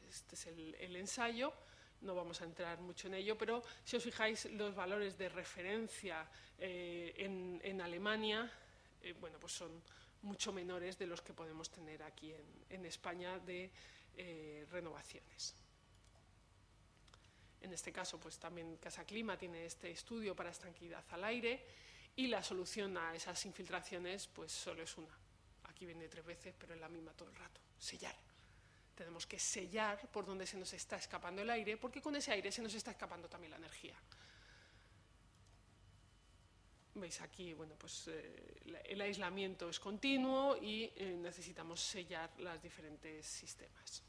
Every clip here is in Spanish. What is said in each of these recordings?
este es el ensayo. No vamos a entrar mucho en ello, pero si os fijáis, los valores de referencia en Alemania, bueno, pues son mucho menores de los que podemos tener aquí en España de renovaciones. En este caso, pues también Casa Clima tiene este estudio para estanqueidad al aire y la solución a esas infiltraciones pues solo es una. Aquí viene 3 veces, pero es la misma todo el rato: sellar. Tenemos que sellar por donde se nos está escapando el aire, porque con ese aire se nos está escapando también la energía. Veis aquí, bueno, pues el aislamiento es continuo y necesitamos sellar los diferentes sistemas.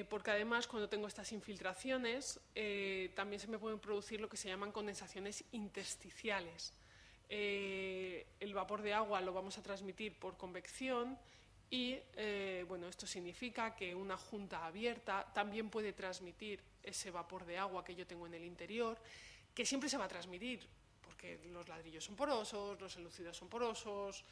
Porque además, cuando tengo estas infiltraciones, también se me pueden producir lo que se llaman condensaciones intersticiales. El vapor de agua lo vamos a transmitir por convección y, bueno, esto significa que una junta abierta también puede transmitir ese vapor de agua que yo tengo en el interior, que siempre se va a transmitir, porque los ladrillos son porosos, los enlucidos son porosos,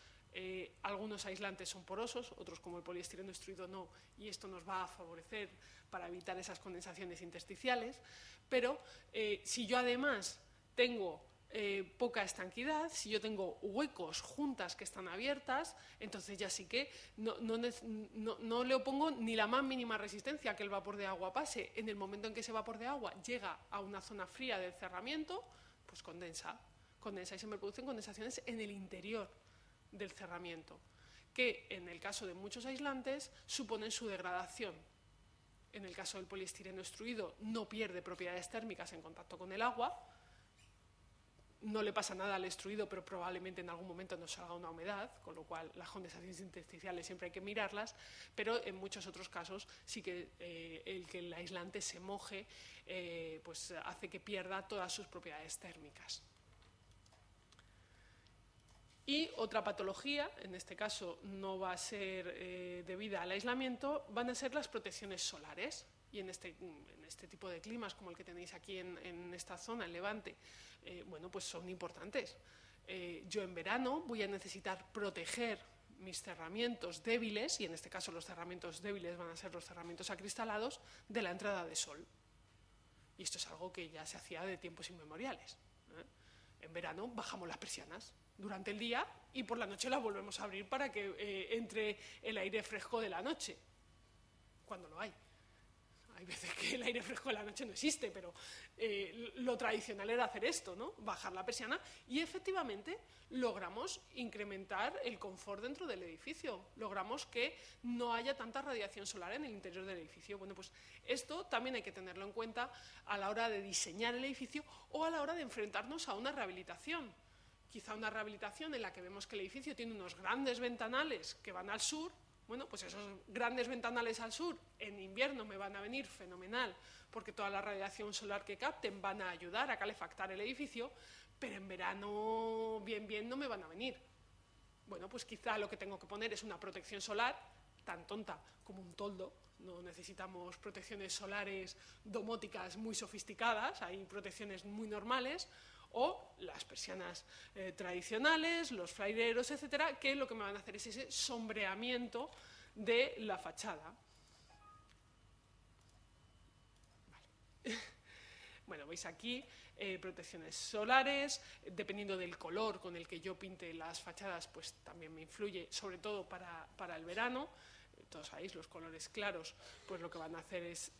algunos aislantes son porosos, otros como el poliestireno extruido no, y esto nos va a favorecer para evitar esas condensaciones intersticiales. Pero si yo además tengo poca estanquidad, si yo tengo huecos, juntas que están abiertas, entonces ya sí que no le opongo ni la más mínima resistencia a que el vapor de agua pase. En el momento en que ese vapor de agua llega a una zona fría del cerramiento, pues condensa y se me producen condensaciones en el interior del cerramiento, que en el caso de muchos aislantes suponen su degradación. En el caso del poliestireno extruido no pierde propiedades térmicas en contacto con el agua, no le pasa nada al extruido, pero probablemente en algún momento nos salga una humedad, con lo cual las condensaciones intersticiales siempre hay que mirarlas, pero en muchos otros casos sí que el aislante se moje, pues hace que pierda todas sus propiedades térmicas. Y otra patología, en este caso no va a ser debida al aislamiento, van a ser las protecciones solares. Y en este tipo de climas, como el que tenéis aquí en esta zona, en Levante, bueno, pues son importantes. Yo en verano voy a necesitar proteger mis cerramientos débiles, y en este caso los cerramientos débiles van a ser los cerramientos acristalados, de la entrada de sol. Y esto es algo que ya se hacía de tiempos inmemoriales. En verano bajamos las persianas durante el día y por la noche las volvemos a abrir para que entre el aire fresco de la noche, cuando lo hay. Hay veces que el aire fresco de la noche no existe, pero lo tradicional era hacer esto, ¿no? Bajar la persiana, y efectivamente logramos incrementar el confort dentro del edificio. Logramos que no haya tanta radiación solar en el interior del edificio. Bueno, pues esto también hay que tenerlo en cuenta a la hora de diseñar el edificio o a la hora de enfrentarnos a una rehabilitación. Quizá una rehabilitación en la que vemos que el edificio tiene unos grandes ventanales que van al sur. Bueno, pues esos grandes ventanales al sur en invierno me van a venir fenomenal, porque toda la radiación solar que capten van a ayudar a calefactar el edificio, pero en verano bien no me van a venir. Bueno, pues quizá lo que tengo que poner es una protección solar tan tonta como un toldo. No necesitamos protecciones solares domóticas muy sofisticadas, hay protecciones muy normales, o las persianas tradicionales, los flaireros, etcétera, que lo que me van a hacer es ese sombreamiento de la fachada. Vale. Bueno, veis aquí protecciones solares, dependiendo del color con el que yo pinte las fachadas, pues también me influye, sobre todo para el verano. Todos sabéis, los colores claros pues lo que van a hacer es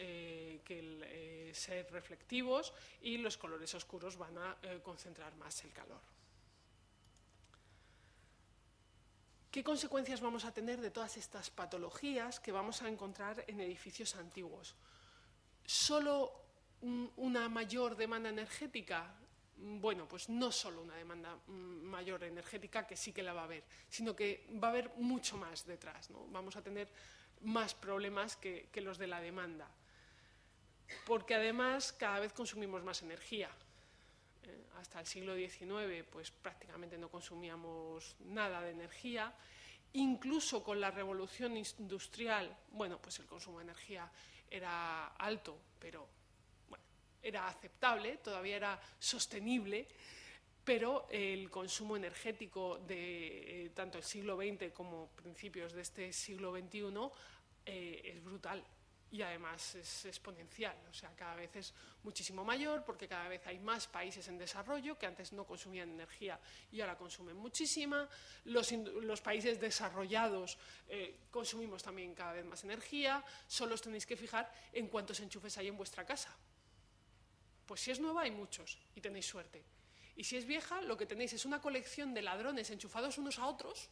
ser reflectivos, y los colores oscuros van a concentrar más el calor. ¿Qué consecuencias vamos a tener de todas estas patologías que vamos a encontrar en edificios antiguos? ¿Solo una mayor demanda energética? Bueno, pues no solo una demanda mayor energética, que sí que la va a haber, sino que va a haber mucho más detrás, ¿no? Vamos a tener más problemas que los de la demanda, porque además cada vez consumimos más energía. Hasta el siglo XIX pues prácticamente no consumíamos nada de energía. Incluso con la revolución industrial, bueno, pues el consumo de energía era alto, pero era aceptable, todavía era sostenible, pero el consumo energético de tanto el siglo XX como principios de este siglo XXI es brutal. Y además es exponencial, o sea, cada vez es muchísimo mayor porque cada vez hay más países en desarrollo que antes no consumían energía y ahora consumen muchísima. Los países desarrollados consumimos también cada vez más energía. Solo os tenéis que fijar en cuántos enchufes hay en vuestra casa. Pues si es nueva hay muchos y tenéis suerte. Y si es vieja, lo que tenéis es una colección de ladrones enchufados unos a otros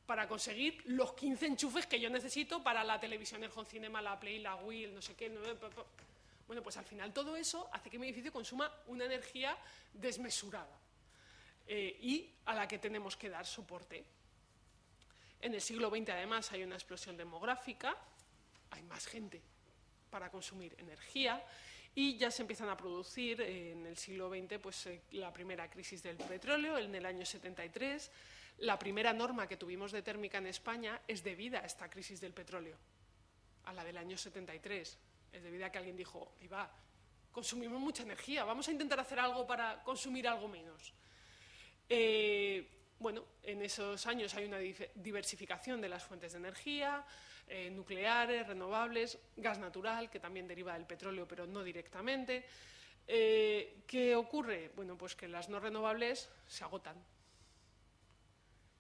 para conseguir los 15 enchufes que yo necesito para la televisión, el home cinema, la Play, la Wii, el no sé qué. Bueno, pues al final todo eso hace que mi edificio consuma una energía desmesurada y a la que tenemos que dar soporte. En el siglo XX, además, hay una explosión demográfica, hay más gente para consumir energía y ya se empiezan a producir en el siglo XX pues, la primera crisis del petróleo en el año 73. La primera norma que tuvimos de térmica en España es debida a esta crisis del petróleo, a la del año 73. Es debido a que alguien dijo, ahí va, consumimos mucha energía, vamos a intentar hacer algo para consumir algo menos. Bueno, en esos años hay una diversificación de las fuentes de energía, nucleares, renovables, gas natural, que también deriva del petróleo, pero no directamente. ¿Qué ocurre? Bueno, pues que las no renovables se agotan.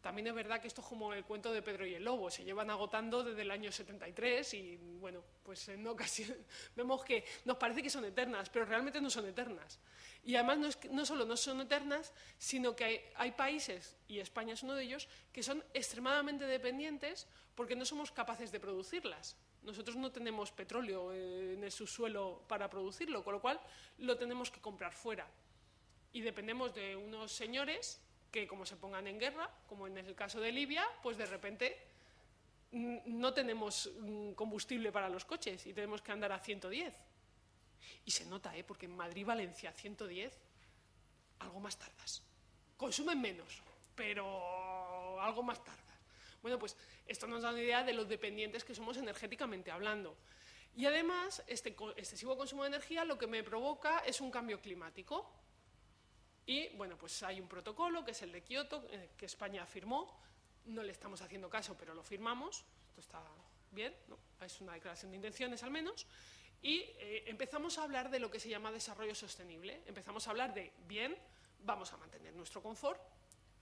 También es verdad que esto es como el cuento de Pedro y el Lobo, se llevan agotando desde el año 73 y, bueno, pues en ocasiones vemos que nos parece que son eternas, pero realmente no son eternas. Y además no solo no son eternas, sino que hay países, y España es uno de ellos, que son extremadamente dependientes porque no somos capaces de producirlas. Nosotros no tenemos petróleo en el subsuelo para producirlo, con lo cual lo tenemos que comprar fuera. Y dependemos de unos señores que como se pongan en guerra, como en el caso de Libia, pues de repente no tenemos combustible para los coches y tenemos que andar a 110. Y se nota, porque en Madrid-Valencia 110, algo más tardas. Consumen menos, pero algo más tardas. Bueno, pues esto nos da una idea de lo dependientes que somos energéticamente hablando. Y además, este excesivo consumo de energía lo que me provoca es un cambio climático. Y, bueno, pues hay un protocolo, que es el de Kioto, que España firmó. No le estamos haciendo caso, pero lo firmamos. Esto está bien, ¿no? Es una declaración de intenciones, al menos. Y empezamos a hablar de lo que se llama desarrollo sostenible. Empezamos a hablar de, bien, vamos a mantener nuestro confort.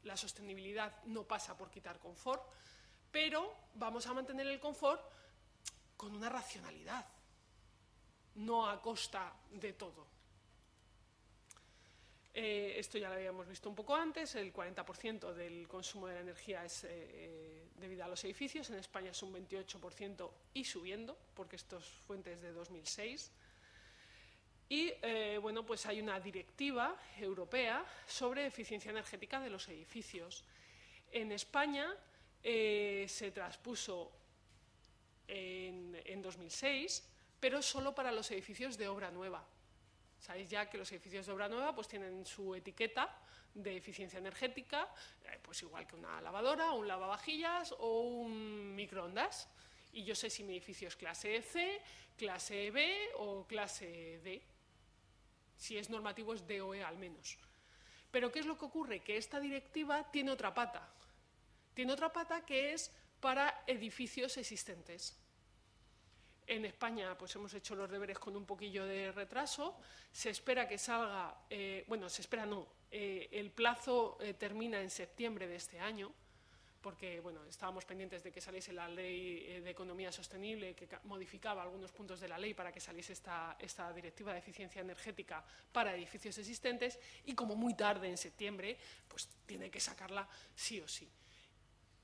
La sostenibilidad no pasa por quitar confort, pero vamos a mantener el confort con una racionalidad, no a costa de todo. Esto ya lo habíamos visto un poco antes, el 40% del consumo de la energía es debido a los edificios, en España es un 28% y subiendo, porque esto es fuentes de 2006. Y bueno, pues hay una directiva europea sobre eficiencia energética de los edificios. En España se traspuso en 2006, pero solo para los edificios de obra nueva. Sabéis ya que los edificios de obra nueva pues tienen su etiqueta de eficiencia energética, pues igual que una lavadora, un lavavajillas o un microondas. Y yo sé si mi edificio es clase C, clase B o clase D. Si es normativo es D o E al menos. Pero ¿qué es lo que ocurre? Que esta directiva tiene otra pata. Tiene otra pata que es para edificios existentes. En España pues hemos hecho los deberes con un poquillo de retraso. Se espera que salga, bueno, se espera no, el plazo termina en septiembre de este año, porque bueno, estábamos pendientes de que saliese la ley de economía sostenible que modificaba algunos puntos de la ley para que saliese esta directiva de eficiencia energética para edificios existentes y como muy tarde en septiembre, pues tiene que sacarla sí o sí.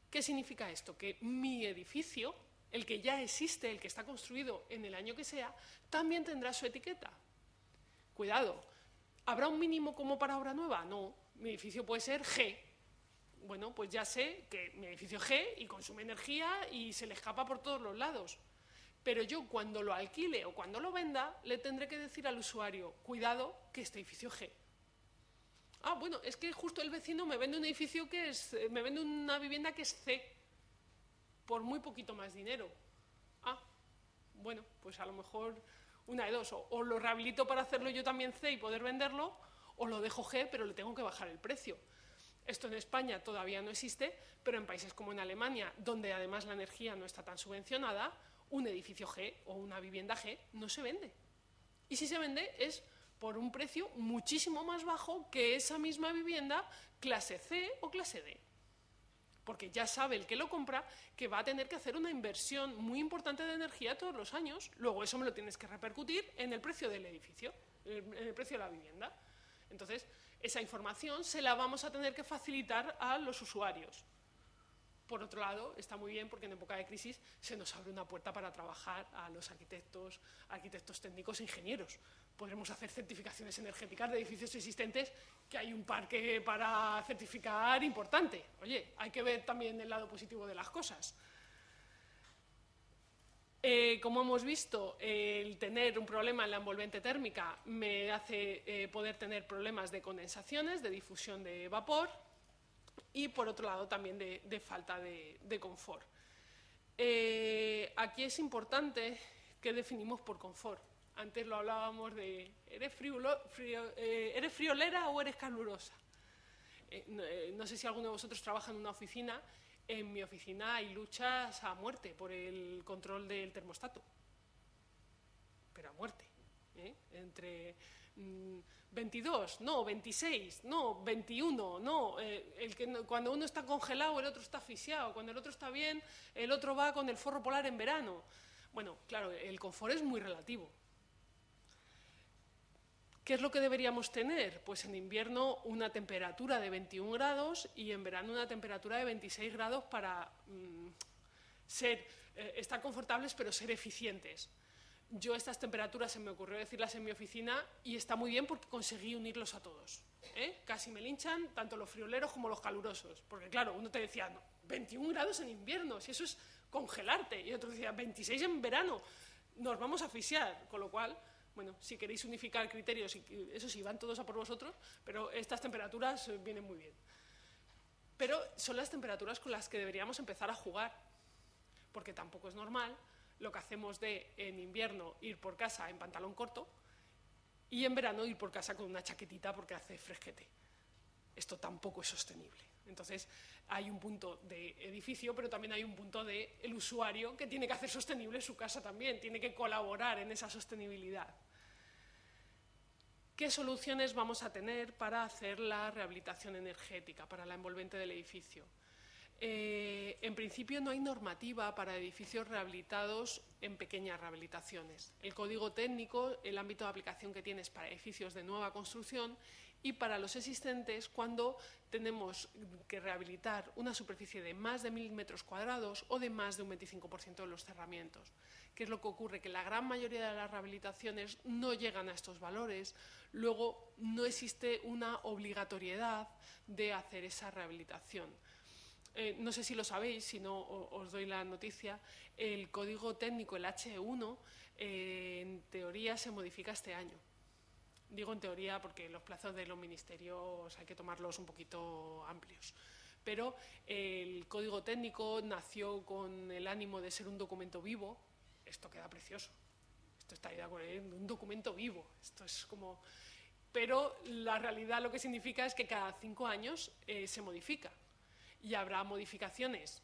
¿Qué significa esto? Que mi edificio, el que ya existe, el que está construido en el año que sea, también tendrá su etiqueta. Cuidado, ¿habrá un mínimo como para obra nueva? No, mi edificio puede ser G. Bueno, pues ya sé que mi edificio es G y consume energía y se le escapa por todos los lados. Pero yo cuando lo alquile o cuando lo venda, le tendré que decir al usuario, cuidado, que este edificio es G. Ah, bueno, es que justo el vecino me vende un edificio que es, me vende una vivienda que es C, por muy poquito más dinero. Ah, bueno, pues a lo mejor una de dos, o lo rehabilito para hacerlo yo también C y poder venderlo, o lo dejo G, pero le tengo que bajar el precio. Esto en España todavía no existe, pero en países como en Alemania, donde además la energía no está tan subvencionada, un edificio G o una vivienda G no se vende. Y si se vende es por un precio muchísimo más bajo que esa misma vivienda clase C o clase D. Porque ya sabe el que lo compra que va a tener que hacer una inversión muy importante de energía todos los años. Luego eso me lo tienes que repercutir en el precio del edificio, en el precio de la vivienda. Entonces, esa información se la vamos a tener que facilitar a los usuarios. Por otro lado, está muy bien porque en época de crisis se nos abre una puerta para trabajar a los arquitectos técnicos e ingenieros. Podremos hacer certificaciones energéticas de edificios existentes, que hay un parque para certificar importante. Oye, hay que ver también el lado positivo de las cosas. Como hemos visto, el tener un problema en la envolvente térmica me hace poder tener problemas de condensaciones, de difusión de vapor y, por otro lado, también de falta de confort. Aquí es importante qué definimos por confort. Antes lo hablábamos de ¿eres friolera o eres calurosa? No sé si alguno de vosotros trabaja en una oficina. En mi oficina hay luchas a muerte por el control del termostato. Pero a muerte. Entre 22, no, 26, no, 21, no. Cuando uno está congelado, el otro está asfixiado. Cuando el otro está bien, el otro va con el forro polar en verano. Bueno, claro, el confort es muy relativo. ¿Qué es lo que deberíamos tener? Pues en invierno una temperatura de 21 grados y en verano una temperatura de 26 grados para estar confortables pero ser eficientes. Yo estas temperaturas se me ocurrió decirlas en mi oficina y está muy bien porque conseguí unirlos a todos. Casi me linchan tanto los frioleros como los calurosos, porque claro, uno te decía, no, 21 grados en invierno, si eso es congelarte, y otro decía, 26 en verano, nos vamos a asfixiar, con lo cual... Bueno, si queréis unificar criterios, eso sí, van todos a por vosotros, pero estas temperaturas vienen muy bien. Pero son las temperaturas con las que deberíamos empezar a jugar, porque tampoco es normal lo que hacemos de, en invierno, ir por casa en pantalón corto y en verano ir por casa con una chaquetita porque hace fresquete. Esto tampoco es sostenible. Entonces, hay un punto de edificio, pero también hay un punto del usuario que tiene que hacer sostenible su casa también, tiene que colaborar en esa sostenibilidad. ¿Qué soluciones vamos a tener para hacer la rehabilitación energética, para la envolvente del edificio? En principio no hay normativa para edificios rehabilitados en pequeñas rehabilitaciones. El código técnico, el ámbito de aplicación que tiene es para edificios de nueva construcción y para los existentes cuando tenemos que rehabilitar una superficie de más de 1000 metros cuadrados o de más de un 25% de los cerramientos. ¿Qué es lo que ocurre? Que la gran mayoría de las rehabilitaciones no llegan a estos valores, luego no existe una obligatoriedad de hacer esa rehabilitación. No sé si lo sabéis, si no os doy la noticia, el código técnico, el H1, en teoría se modifica este año. Digo en teoría porque los plazos de los ministerios hay que tomarlos un poquito amplios. Pero el código técnico nació con el ánimo de ser un documento vivo. Esto queda precioso. Esto está ahí un documento vivo. Esto es como... Pero la realidad lo que significa es que cada 5 años se modifica. Y habrá modificaciones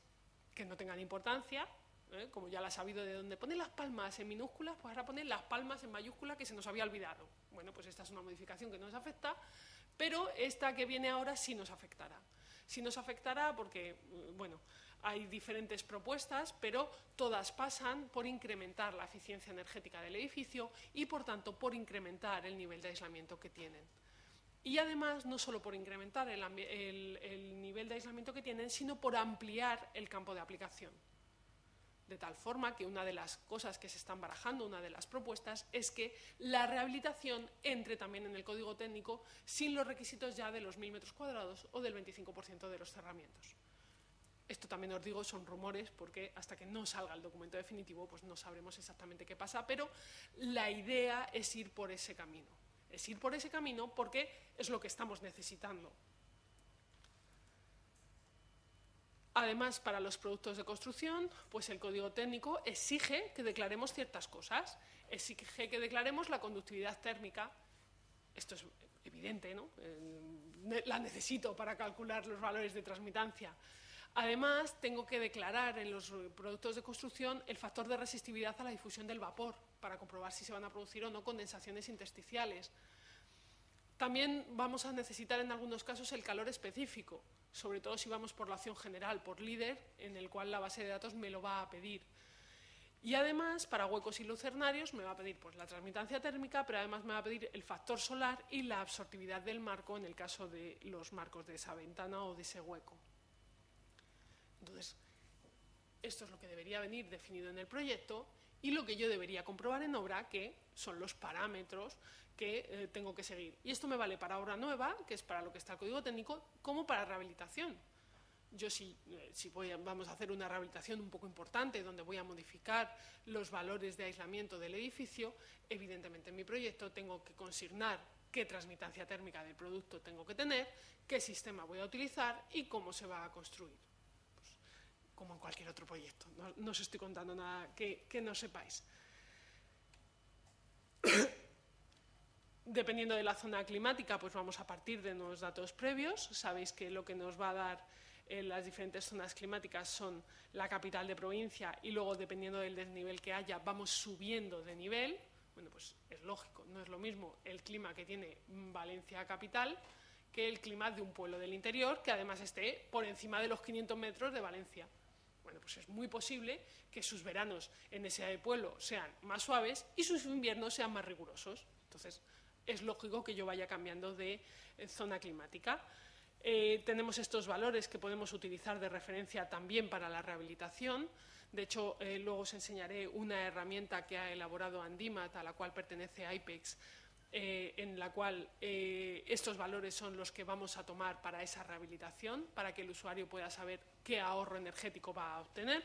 que no tengan importancia, como ya las ha habido de donde pone las palmas en minúsculas, pues ahora ponen las palmas en mayúsculas que se nos había olvidado. Bueno, pues esta es una modificación que no nos afecta, pero esta que viene ahora sí nos afectará. Sí nos afectará porque, bueno, hay diferentes propuestas, pero todas pasan por incrementar la eficiencia energética del edificio y, por tanto, por incrementar el nivel de aislamiento que tienen. Y además, no solo por incrementar el nivel de aislamiento que tienen, sino por ampliar el campo de aplicación. De tal forma que una de las cosas que se están barajando, una de las propuestas, es que la rehabilitación entre también en el código técnico sin los requisitos ya de los 1000 metros cuadrados o del 25% de los cerramientos. Esto también os digo, son rumores, porque hasta que no salga el documento definitivo, pues no sabremos exactamente qué pasa, pero la idea es ir por ese camino. Es ir por ese camino porque es lo que estamos necesitando. Además, para los productos de construcción, pues el código técnico exige que declaremos ciertas cosas. Exige que declaremos la conductividad térmica. Esto es evidente, ¿no? La necesito para calcular los valores de transmitancia. Además, tengo que declarar en los productos de construcción el factor de resistividad a la difusión del vapor, para comprobar si se van a producir o no condensaciones intersticiales. También vamos a necesitar en algunos casos el calor específico, sobre todo si vamos por la opción general, por líder, en el cual la base de datos me lo va a pedir. Y además, para huecos y lucernarios, me va a pedir pues, la transmitancia térmica, pero además me va a pedir el factor solar y la absortividad del marco en el caso de los marcos de esa ventana o de ese hueco. Entonces, esto es lo que debería venir definido en el proyecto y lo que yo debería comprobar en obra, que son los parámetros que tengo que seguir. Y esto me vale para obra nueva, que es para lo que está el código técnico, como para rehabilitación. Yo si vamos a hacer una rehabilitación un poco importante, donde voy a modificar los valores de aislamiento del edificio, evidentemente en mi proyecto tengo que consignar qué transmitancia térmica del producto tengo que tener, qué sistema voy a utilizar y cómo se va a construir. Pues, como en cualquier otro proyecto, no os estoy contando nada que no sepáis. Dependiendo de la zona climática, pues vamos a partir de unos datos previos. Sabéis que lo que nos va a dar las diferentes zonas climáticas son la capital de provincia y luego, dependiendo del desnivel que haya, vamos subiendo de nivel. Bueno, pues es lógico, no es lo mismo el clima que tiene Valencia capital que el clima de un pueblo del interior que además esté por encima de los 500 metros de Valencia. Bueno, pues es muy posible que sus veranos en ese pueblo sean más suaves y sus inviernos sean más rigurosos. Entonces, es lógico que yo vaya cambiando de zona climática. Tenemos estos valores que podemos utilizar de referencia también para la rehabilitación. De hecho, luego os enseñaré una herramienta que ha elaborado Andimat, a la cual pertenece IPEX, en la cual estos valores son los que vamos a tomar para esa rehabilitación, para que el usuario pueda saber qué ahorro energético va a obtener.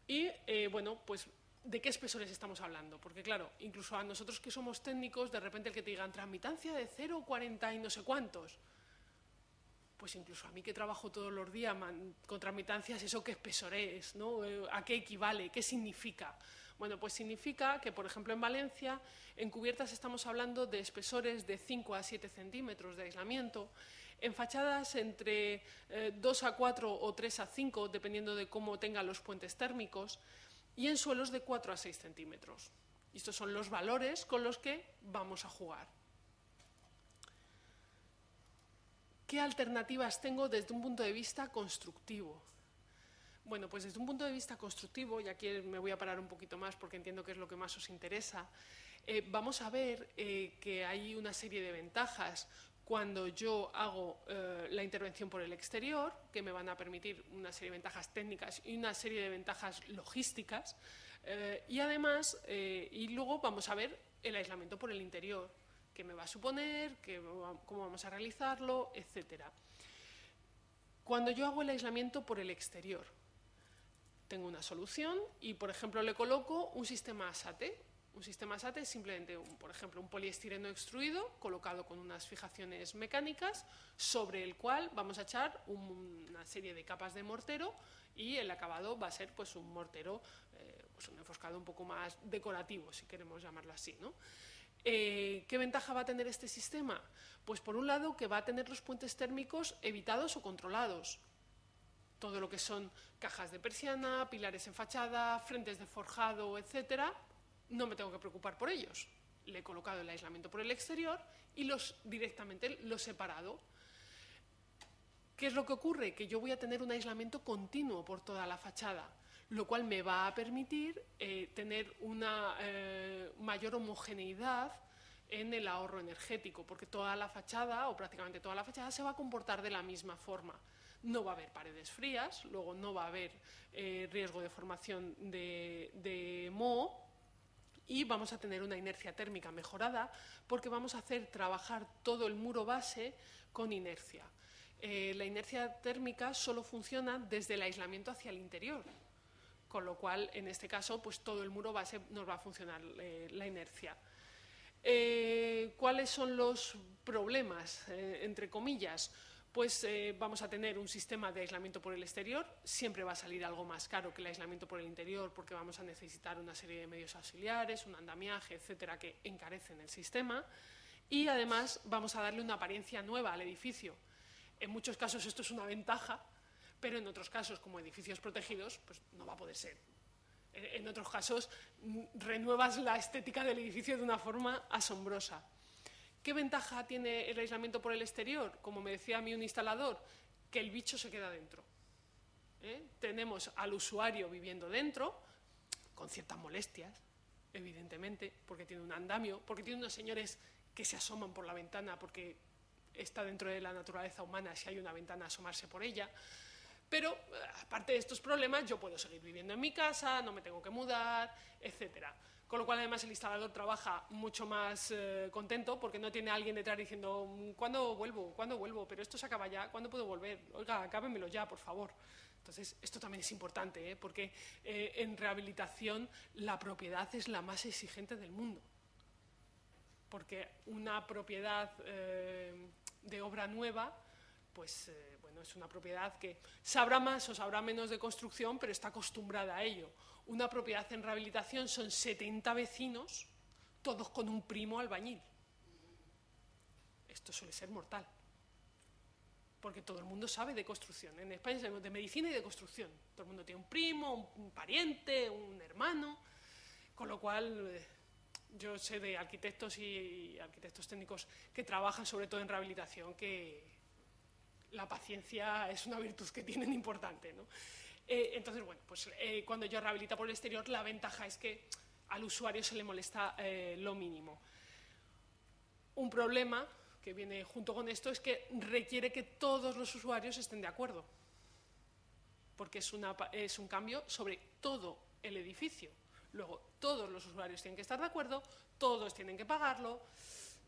Y, bueno, pues, ¿de qué espesores estamos hablando? Porque, claro, incluso a nosotros que somos técnicos, de repente el que te digan transmitancia de 0,40 y no sé cuántos, pues incluso a mí que trabajo todos los días con transmitancias, ¿eso qué espesor es, ¿no? ¿A qué equivale? ¿Qué significa? Bueno, pues significa que, por ejemplo, en Valencia, en cubiertas estamos hablando de espesores de 5 a 7 centímetros de aislamiento, en fachadas entre 2 a 4 o 3 a 5, dependiendo de cómo tengan los puentes térmicos, y en suelos de 4 a 6 centímetros. Y estos son los valores con los que vamos a jugar. ¿Qué alternativas tengo desde un punto de vista constructivo? Bueno, pues desde un punto de vista constructivo, y aquí me voy a parar un poquito más porque entiendo que es lo que más os interesa, vamos a ver que hay una serie de ventajas cuando yo hago la intervención por el exterior, que me van a permitir una serie de ventajas técnicas y una serie de ventajas logísticas, y además, y luego vamos a ver el aislamiento por el interior, qué me va a suponer, cómo vamos a realizarlo, etc. Cuando yo hago el aislamiento por el exterior, tengo una solución y, por ejemplo, le coloco un sistema ASATE. Un sistema ASATE es simplemente, por ejemplo, un poliestireno extruido colocado con unas fijaciones mecánicas sobre el cual vamos a echar una serie de capas de mortero y el acabado va a ser pues, un mortero, pues un enfoscado un poco más decorativo, si queremos llamarlo así, ¿no? ¿Qué ventaja va a tener este sistema? Pues por un lado que va a tener los puentes térmicos evitados o controlados. Todo lo que son cajas de persiana, pilares en fachada, frentes de forjado, etcétera, no me tengo que preocupar por ellos. Le he colocado el aislamiento por el exterior y directamente los he separado. ¿Qué es lo que ocurre? Que yo voy a tener un aislamiento continuo por toda la fachada, lo cual me va a permitir tener una mayor homogeneidad en el ahorro energético, porque toda la fachada, o prácticamente toda la fachada, se va a comportar de la misma forma. No va a haber paredes frías, luego no va a haber riesgo de formación de moho y vamos a tener una inercia térmica mejorada porque vamos a hacer trabajar todo el muro base con inercia. La inercia térmica solo funciona desde el aislamiento hacia el interior, con lo cual, en este caso, pues todo el muro base nos va a funcionar la inercia. ¿Cuáles son los problemas, entre comillas? Pues vamos a tener un sistema de aislamiento por el exterior, siempre va a salir algo más caro que el aislamiento por el interior porque vamos a necesitar una serie de medios auxiliares, un andamiaje, etcétera, que encarecen el sistema. y además vamos a darle una apariencia nueva al edificio. En muchos casos esto es una ventaja, pero en otros casos, como edificios protegidos, pues no va a poder ser. En otros casos, renuevas la estética del edificio de una forma asombrosa. ¿Qué ventaja tiene el aislamiento por el exterior? Como me decía a mí un instalador, que el bicho se queda dentro. Tenemos al usuario viviendo dentro, con ciertas molestias, evidentemente, porque tiene un andamio, porque tiene unos señores que se asoman por la ventana, porque está dentro de la naturaleza humana, si hay una ventana, asomarse por ella. Pero, aparte de estos problemas, yo puedo seguir viviendo en mi casa, no me tengo que mudar, etcétera. Con lo cual, además, el instalador trabaja mucho más contento porque no tiene a alguien detrás diciendo ¿cuándo vuelvo? ¿Cuándo vuelvo? Pero esto se acaba ya, ¿cuándo puedo volver? Oiga, acábemelo ya, por favor. Entonces, esto también es importante, porque en rehabilitación la propiedad es la más exigente del mundo. Porque una propiedad de obra nueva, pues bueno, es una propiedad que sabrá más o sabrá menos de construcción, pero está acostumbrada a ello. Una propiedad en rehabilitación son 70 vecinos, todos con un primo albañil. Esto suele ser mortal, porque todo el mundo sabe de construcción. En España sabemos de medicina y de construcción. Todo el mundo tiene un primo, un pariente, un hermano, con lo cual yo sé de arquitectos y arquitectos técnicos que trabajan sobre todo en rehabilitación, que la paciencia es una virtud que tienen importante, ¿no? Entonces, bueno, pues cuando yo rehabilito por el exterior, la ventaja es que al usuario se le molesta lo mínimo. Un problema que viene junto con esto es que requiere que todos los usuarios estén de acuerdo, porque es un cambio sobre todo el edificio. Luego, todos los usuarios tienen que estar de acuerdo, todos tienen que pagarlo,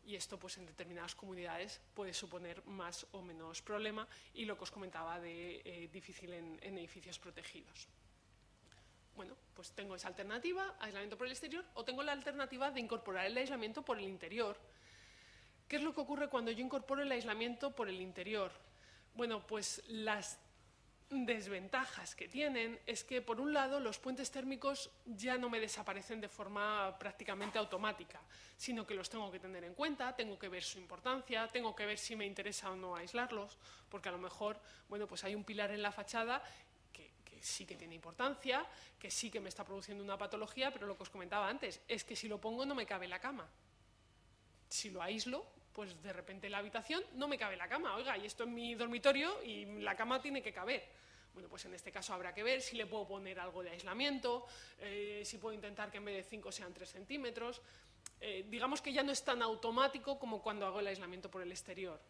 y esto pues en determinadas comunidades puede suponer más o menos problema, y lo que os comentaba de difícil en edificios protegidos. Bueno, pues tengo esa alternativa, aislamiento por el exterior, o tengo la alternativa de incorporar el aislamiento por el interior. ¿Qué es lo que ocurre cuando yo incorporo el aislamiento por el interior? Bueno, pues las desventajas que tienen es que, por un lado, los puentes térmicos ya no me desaparecen de forma prácticamente automática, sino que los tengo que tener en cuenta, tengo que ver su importancia, tengo que ver si me interesa o no aislarlos, porque a lo mejor, bueno, pues hay un pilar en la fachada que sí que tiene importancia, que sí que me está produciendo una patología, pero lo que os comentaba antes es que si lo pongo no me cabe la cama. Si lo aíslo, pues de repente en la habitación no me cabe la cama. Oiga, y esto es mi dormitorio y la cama tiene que caber. Bueno, pues en este caso habrá que ver si le puedo poner algo de aislamiento, si puedo intentar que en vez de 5 sean 3 centímetros. Digamos que ya no es tan automático como cuando hago el aislamiento por el exterior.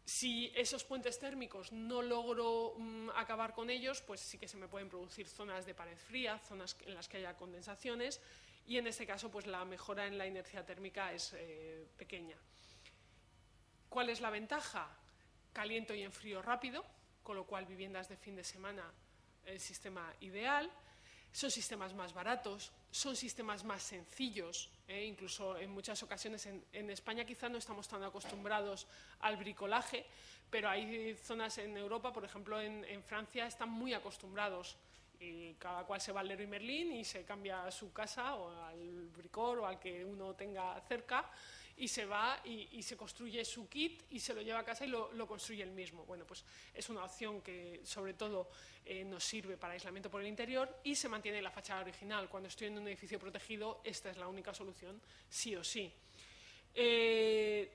Si esos puentes térmicos no logro acabar con ellos, pues sí que se me pueden producir zonas de pared fría, zonas en las que haya condensaciones, y en este caso pues la mejora en la inercia térmica es pequeña. ¿Cuál es la ventaja? Caliento y enfrío rápido, con lo cual viviendas de fin de semana, el sistema ideal. Son sistemas más baratos, son sistemas más sencillos, incluso en muchas ocasiones en España quizá no estamos tan acostumbrados al bricolaje, pero hay zonas en Europa, por ejemplo en Francia, están muy acostumbrados, y cada cual se va al Leroy Merlin y se cambia a su casa o al bricor o al que uno tenga cerca, y se va y se construye su kit y se lo lleva a casa y lo construye él mismo. Bueno, pues es una opción que sobre todo nos sirve para aislamiento por el interior, y se mantiene la fachada original. Cuando estoy en un edificio protegido, esta es la única solución, sí o sí.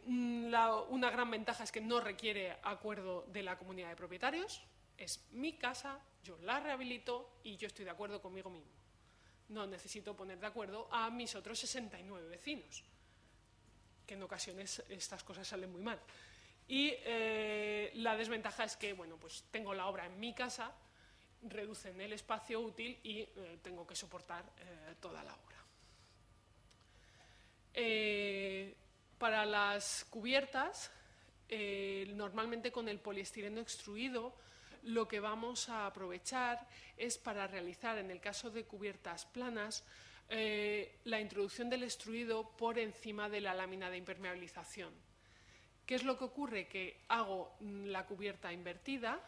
Una gran ventaja es que no requiere acuerdo de la comunidad de propietarios. Es mi casa, yo la rehabilito y yo estoy de acuerdo conmigo mismo. No necesito poner de acuerdo a mis otros 69 vecinos, que en ocasiones estas cosas salen muy mal. Y la desventaja es que, bueno, pues tengo la obra en mi casa, reducen el espacio útil y tengo que soportar toda la obra. Para las cubiertas, normalmente con el poliestireno extruido, lo que vamos a aprovechar es para realizar, en el caso de cubiertas planas, la introducción del extruido por encima de la lámina de impermeabilización. ¿Qué es lo que ocurre? Que hago la cubierta invertida,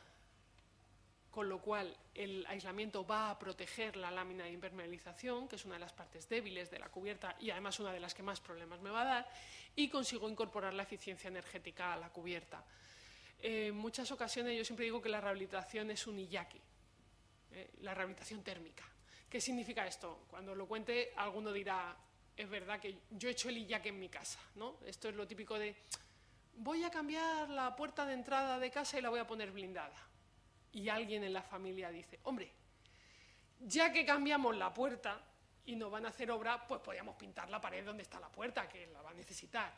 con lo cual el aislamiento va a proteger la lámina de impermeabilización, que es una de las partes débiles de la cubierta y además una de las que más problemas me va a dar, y consigo incorporar la eficiencia energética a la cubierta. En muchas ocasiones yo siempre digo que la rehabilitación es un iyaki, la rehabilitación térmica. ¿Qué significa esto? Cuando lo cuente, alguno dirá, es verdad que yo he hecho el iyaki en mi casa, ¿no? Esto es lo típico de, voy a cambiar la puerta de entrada de casa y la voy a poner blindada. Y alguien en la familia dice, hombre, ya que cambiamos la puerta y nos van a hacer obra, pues podríamos pintar la pared donde está la puerta, que la va a necesitar.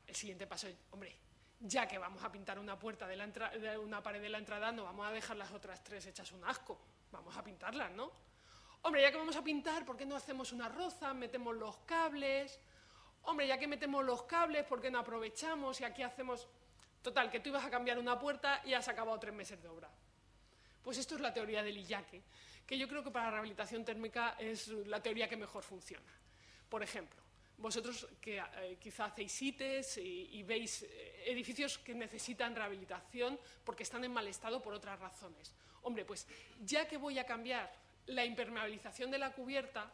El siguiente paso es, hombre, ya que vamos a pintar una puerta de una pared de la entrada, no vamos a dejar las otras tres hechas un asco, vamos a pintarlas, ¿no? Hombre, ya que vamos a pintar, ¿por qué no hacemos una roza, metemos los cables? Hombre, ya que metemos los cables, ¿por qué no aprovechamos y aquí hacemos...? Total, que tú ibas a cambiar una puerta y has acabado 3 meses de obra. Pues esto es la teoría del iyaki, que yo creo que para la rehabilitación térmica es la teoría que mejor funciona. Por ejemplo, vosotros que quizá hacéis sites y veis edificios que necesitan rehabilitación porque están en mal estado por otras razones. Hombre, pues ya que voy a cambiar la impermeabilización de la cubierta,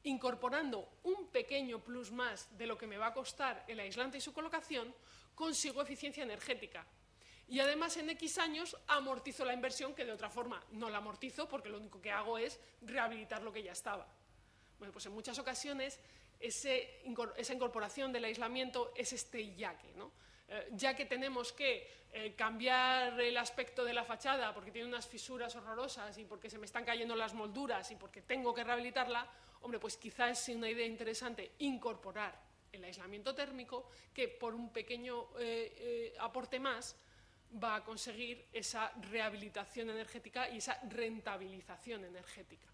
incorporando un pequeño plus más de lo que me va a costar el aislante y su colocación, consigo eficiencia energética. Y además en X años amortizo la inversión, que de otra forma no la amortizo porque lo único que hago es rehabilitar lo que ya estaba. Bueno, pues en muchas ocasiones esa incorporación del aislamiento es este iyaki, ¿no? Ya que tenemos que cambiar el aspecto de la fachada porque tiene unas fisuras horrorosas y porque se me están cayendo las molduras y porque tengo que rehabilitarla, hombre, pues quizás es una idea interesante incorporar el aislamiento térmico que por un pequeño aporte más va a conseguir esa rehabilitación energética y esa rentabilización energética.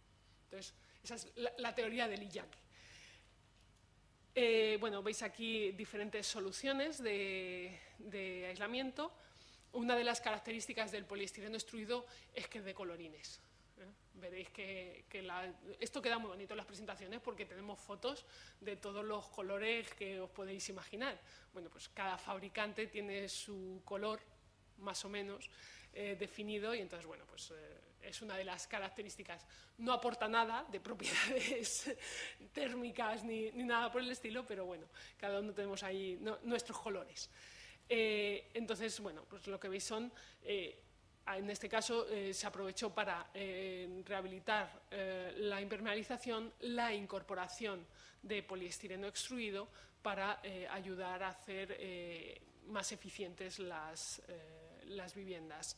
Entonces, esa es la teoría del iyaki. Bueno, veis aquí diferentes soluciones de aislamiento. Una de las características del poliestireno extruido es que es de colorines. Veréis que esto queda muy bonito en las presentaciones porque tenemos fotos de todos los colores que os podéis imaginar. Bueno, pues cada fabricante tiene su color, más o menos, definido y entonces, bueno, pues es una de las características. No aporta nada de propiedades térmicas ni nada por el estilo, pero bueno, cada uno tenemos ahí nuestros colores. Entonces, bueno, pues lo que veis son... en este caso se aprovechó para rehabilitar la impermeabilización, la incorporación de poliestireno extruido para ayudar a hacer más eficientes las viviendas.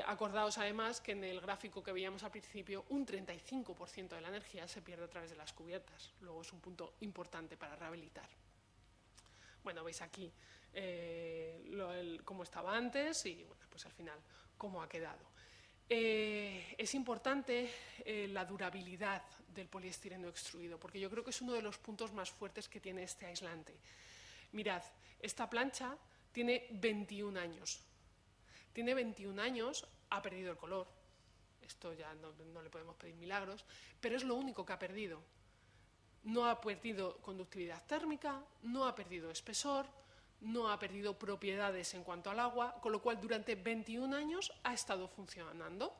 Acordaos además que en el gráfico que veíamos al principio un 35% de la energía se pierde a través de las cubiertas. Luego es un punto importante para rehabilitar. Bueno, veis aquí cómo estaba antes y bueno, pues al final cómo ha quedado. Es importante la durabilidad del poliestireno extruido, porque yo creo que es uno de los puntos más fuertes que tiene este aislante. Mirad, esta plancha tiene 21 años. Tiene 21 años, ha perdido el color. Esto ya no le podemos pedir milagros, pero es lo único que ha perdido. No ha perdido conductividad térmica, no ha perdido espesor, no ha perdido propiedades en cuanto al agua, con lo cual durante 21 años ha estado funcionando.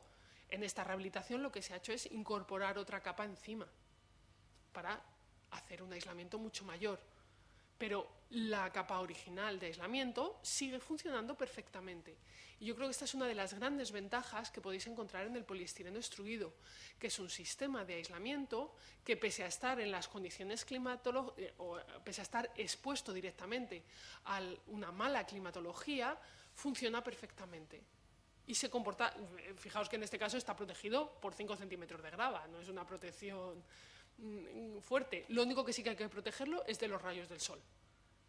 En esta rehabilitación lo que se ha hecho es incorporar otra capa encima para hacer un aislamiento mucho mayor. Pero la capa original de aislamiento sigue funcionando perfectamente. Y yo creo que esta es una de las grandes ventajas que podéis encontrar en el poliestireno extruido, que es un sistema de aislamiento que pese a estar en las condiciones climatológicas, o pese a estar expuesto directamente a una mala climatología, funciona perfectamente. Y se comporta, fijaos que en este caso está protegido por 5 centímetros de grava, no es una protección fuerte. Lo único que sí que hay que protegerlo es de los rayos del sol.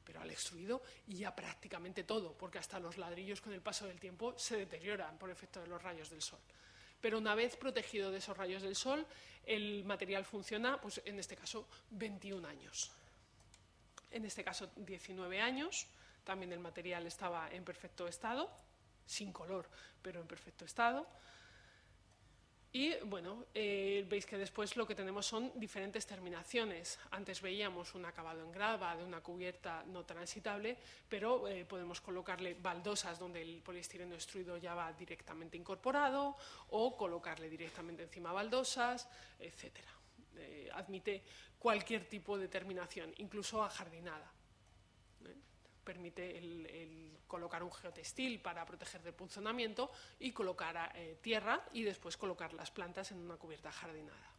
Pero al extruido ya prácticamente todo, porque hasta los ladrillos con el paso del tiempo se deterioran por efecto de los rayos del sol. Pero una vez protegido de esos rayos del sol, el material funciona, pues en este caso, 21 años. En este caso, 19 años, también el material estaba en perfecto estado, sin color, pero en perfecto estado. Y bueno, veis que después lo que tenemos son diferentes terminaciones. Antes veíamos un acabado en grava de una cubierta no transitable, pero podemos colocarle baldosas donde el poliestireno extruido ya va directamente incorporado, o colocarle directamente encima baldosas, etc. Admite cualquier tipo de terminación, incluso ajardinada. Permite el colocar un geotextil para proteger del punzonamiento y colocar tierra y después colocar las plantas en una cubierta jardinada.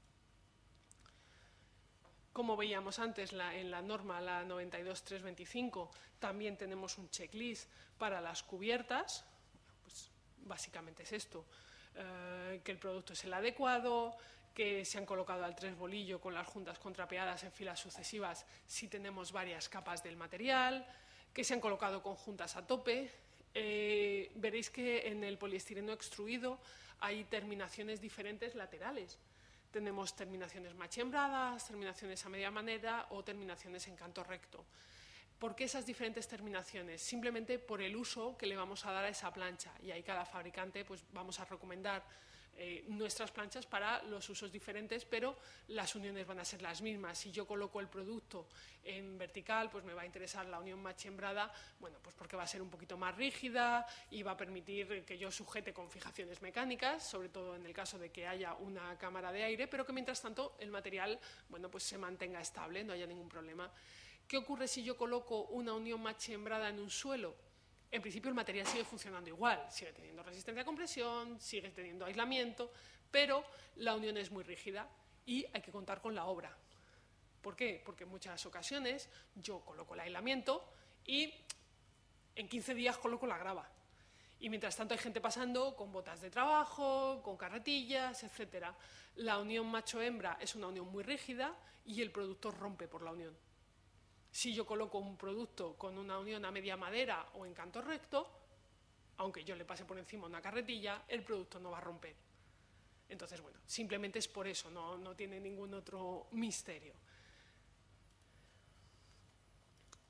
Como veíamos antes en la norma, la 92325, también tenemos un checklist para las cubiertas. Pues básicamente es esto, que el producto es el adecuado, que se han colocado al 3 bolillo con las juntas contrapeadas en filas sucesivas si tenemos varias capas del material, que se han colocado con juntas a tope. Veréis que en el poliestireno extruido hay terminaciones diferentes laterales. Tenemos terminaciones machembradas, terminaciones a media manera o terminaciones en canto recto. ¿Por qué esas diferentes terminaciones? Simplemente por el uso que le vamos a dar a esa plancha, y ahí cada fabricante pues vamos a recomendar nuestras planchas para los usos diferentes, pero las uniones van a ser las mismas. Si yo coloco el producto en vertical, pues me va a interesar la unión machembrada, bueno, pues porque va a ser un poquito más rígida y va a permitir que yo sujete con fijaciones mecánicas, sobre todo en el caso de que haya una cámara de aire, pero que mientras tanto el material, bueno, pues se mantenga estable, no haya ningún problema. ¿Qué ocurre si yo coloco una unión machembrada en un suelo? En principio el material sigue funcionando igual, sigue teniendo resistencia a compresión, sigue teniendo aislamiento, pero la unión es muy rígida y hay que contar con la obra. ¿Por qué? Porque en muchas ocasiones yo coloco el aislamiento y en 15 días coloco la grava. Y mientras tanto hay gente pasando con botas de trabajo, con carretillas, etc. La unión macho-hembra es una unión muy rígida y el producto rompe por la unión. Si yo coloco un producto con una unión a media madera o en canto recto, aunque yo le pase por encima una carretilla, el producto no va a romper. Entonces, bueno, simplemente es por eso, no tiene ningún otro misterio.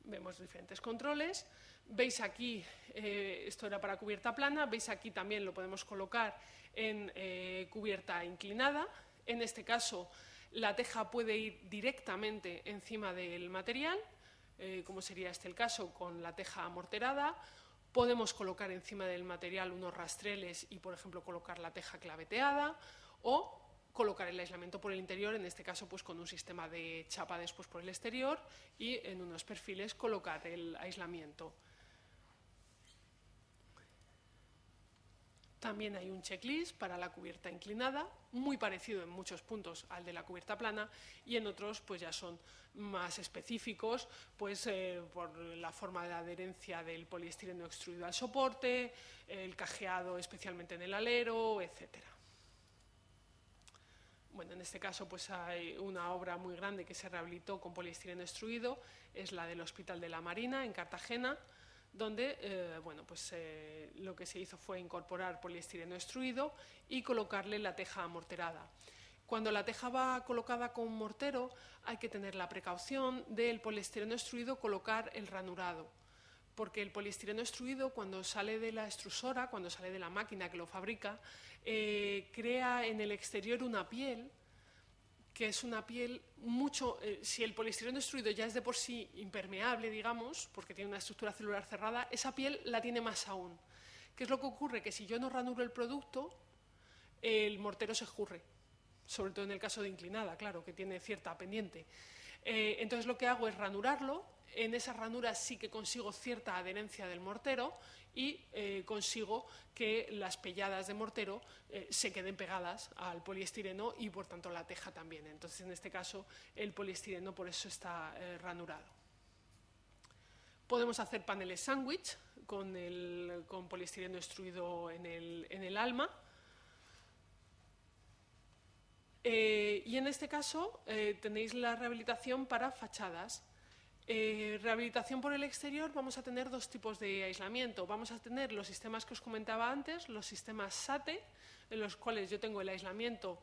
Vemos diferentes controles. Veis aquí, esto era para cubierta plana, veis aquí también lo podemos colocar en cubierta inclinada. En este caso, la teja puede ir directamente encima del material, como sería este el caso con la teja amorterada. Podemos colocar encima del material unos rastreles y, por ejemplo, colocar la teja claveteada o colocar el aislamiento por el interior, en este caso pues con un sistema de chapa después por el exterior y en unos perfiles colocar el aislamiento. También hay un checklist para la cubierta inclinada, muy parecido en muchos puntos al de la cubierta plana y en otros pues ya son más específicos pues, por la forma de adherencia del poliestireno extruido al soporte, el cajeado especialmente en el alero, etc. Bueno, en este caso pues hay una obra muy grande que se rehabilitó con poliestireno extruido, es la del Hospital de la Marina en Cartagena, donde bueno, pues, lo que se hizo fue incorporar poliestireno extruido y colocarle la teja amorterada. Cuando la teja va colocada con mortero hay que tener la precaución del poliestireno extruido colocar el ranurado, porque el poliestireno extruido cuando sale de la extrusora, cuando sale de la máquina que lo fabrica, crea en el exterior una piel que es una piel mucho, si el poliestireno extruido ya es de por sí impermeable, digamos, porque tiene una estructura celular cerrada, esa piel la tiene más aún. ¿Qué es lo que ocurre? Que si yo no ranuro el producto, el mortero se escurre, sobre todo en el caso de inclinada, claro, que tiene cierta pendiente. Entonces lo que hago es ranurarlo, en esa ranura sí que consigo cierta adherencia del mortero y consigo que las pelladas de mortero se queden pegadas al poliestireno y por tanto la teja también. Entonces en este caso el poliestireno por eso está ranurado. Podemos hacer paneles sándwich con poliestireno extruido en el alma. Y en este caso tenéis la rehabilitación para fachadas. Rehabilitación por el exterior, vamos a tener dos tipos de aislamiento. Vamos a tener los sistemas que os comentaba antes, los sistemas SATE, en los cuales yo tengo el aislamiento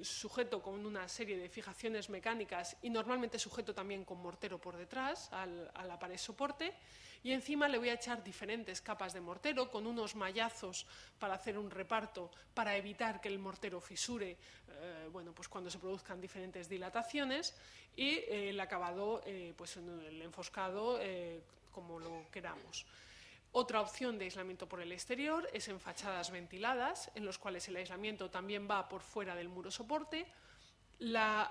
sujeto con una serie de fijaciones mecánicas y normalmente sujeto también con mortero por detrás a la pared soporte. y encima le voy a echar diferentes capas de mortero con unos mallazos para hacer un reparto, para evitar que el mortero fisure bueno, pues cuando se produzcan diferentes dilataciones, y el acabado, pues en el enfoscado, como lo queramos. Otra opción de aislamiento por el exterior es en fachadas ventiladas, en los cuales el aislamiento también va por fuera del muro soporte.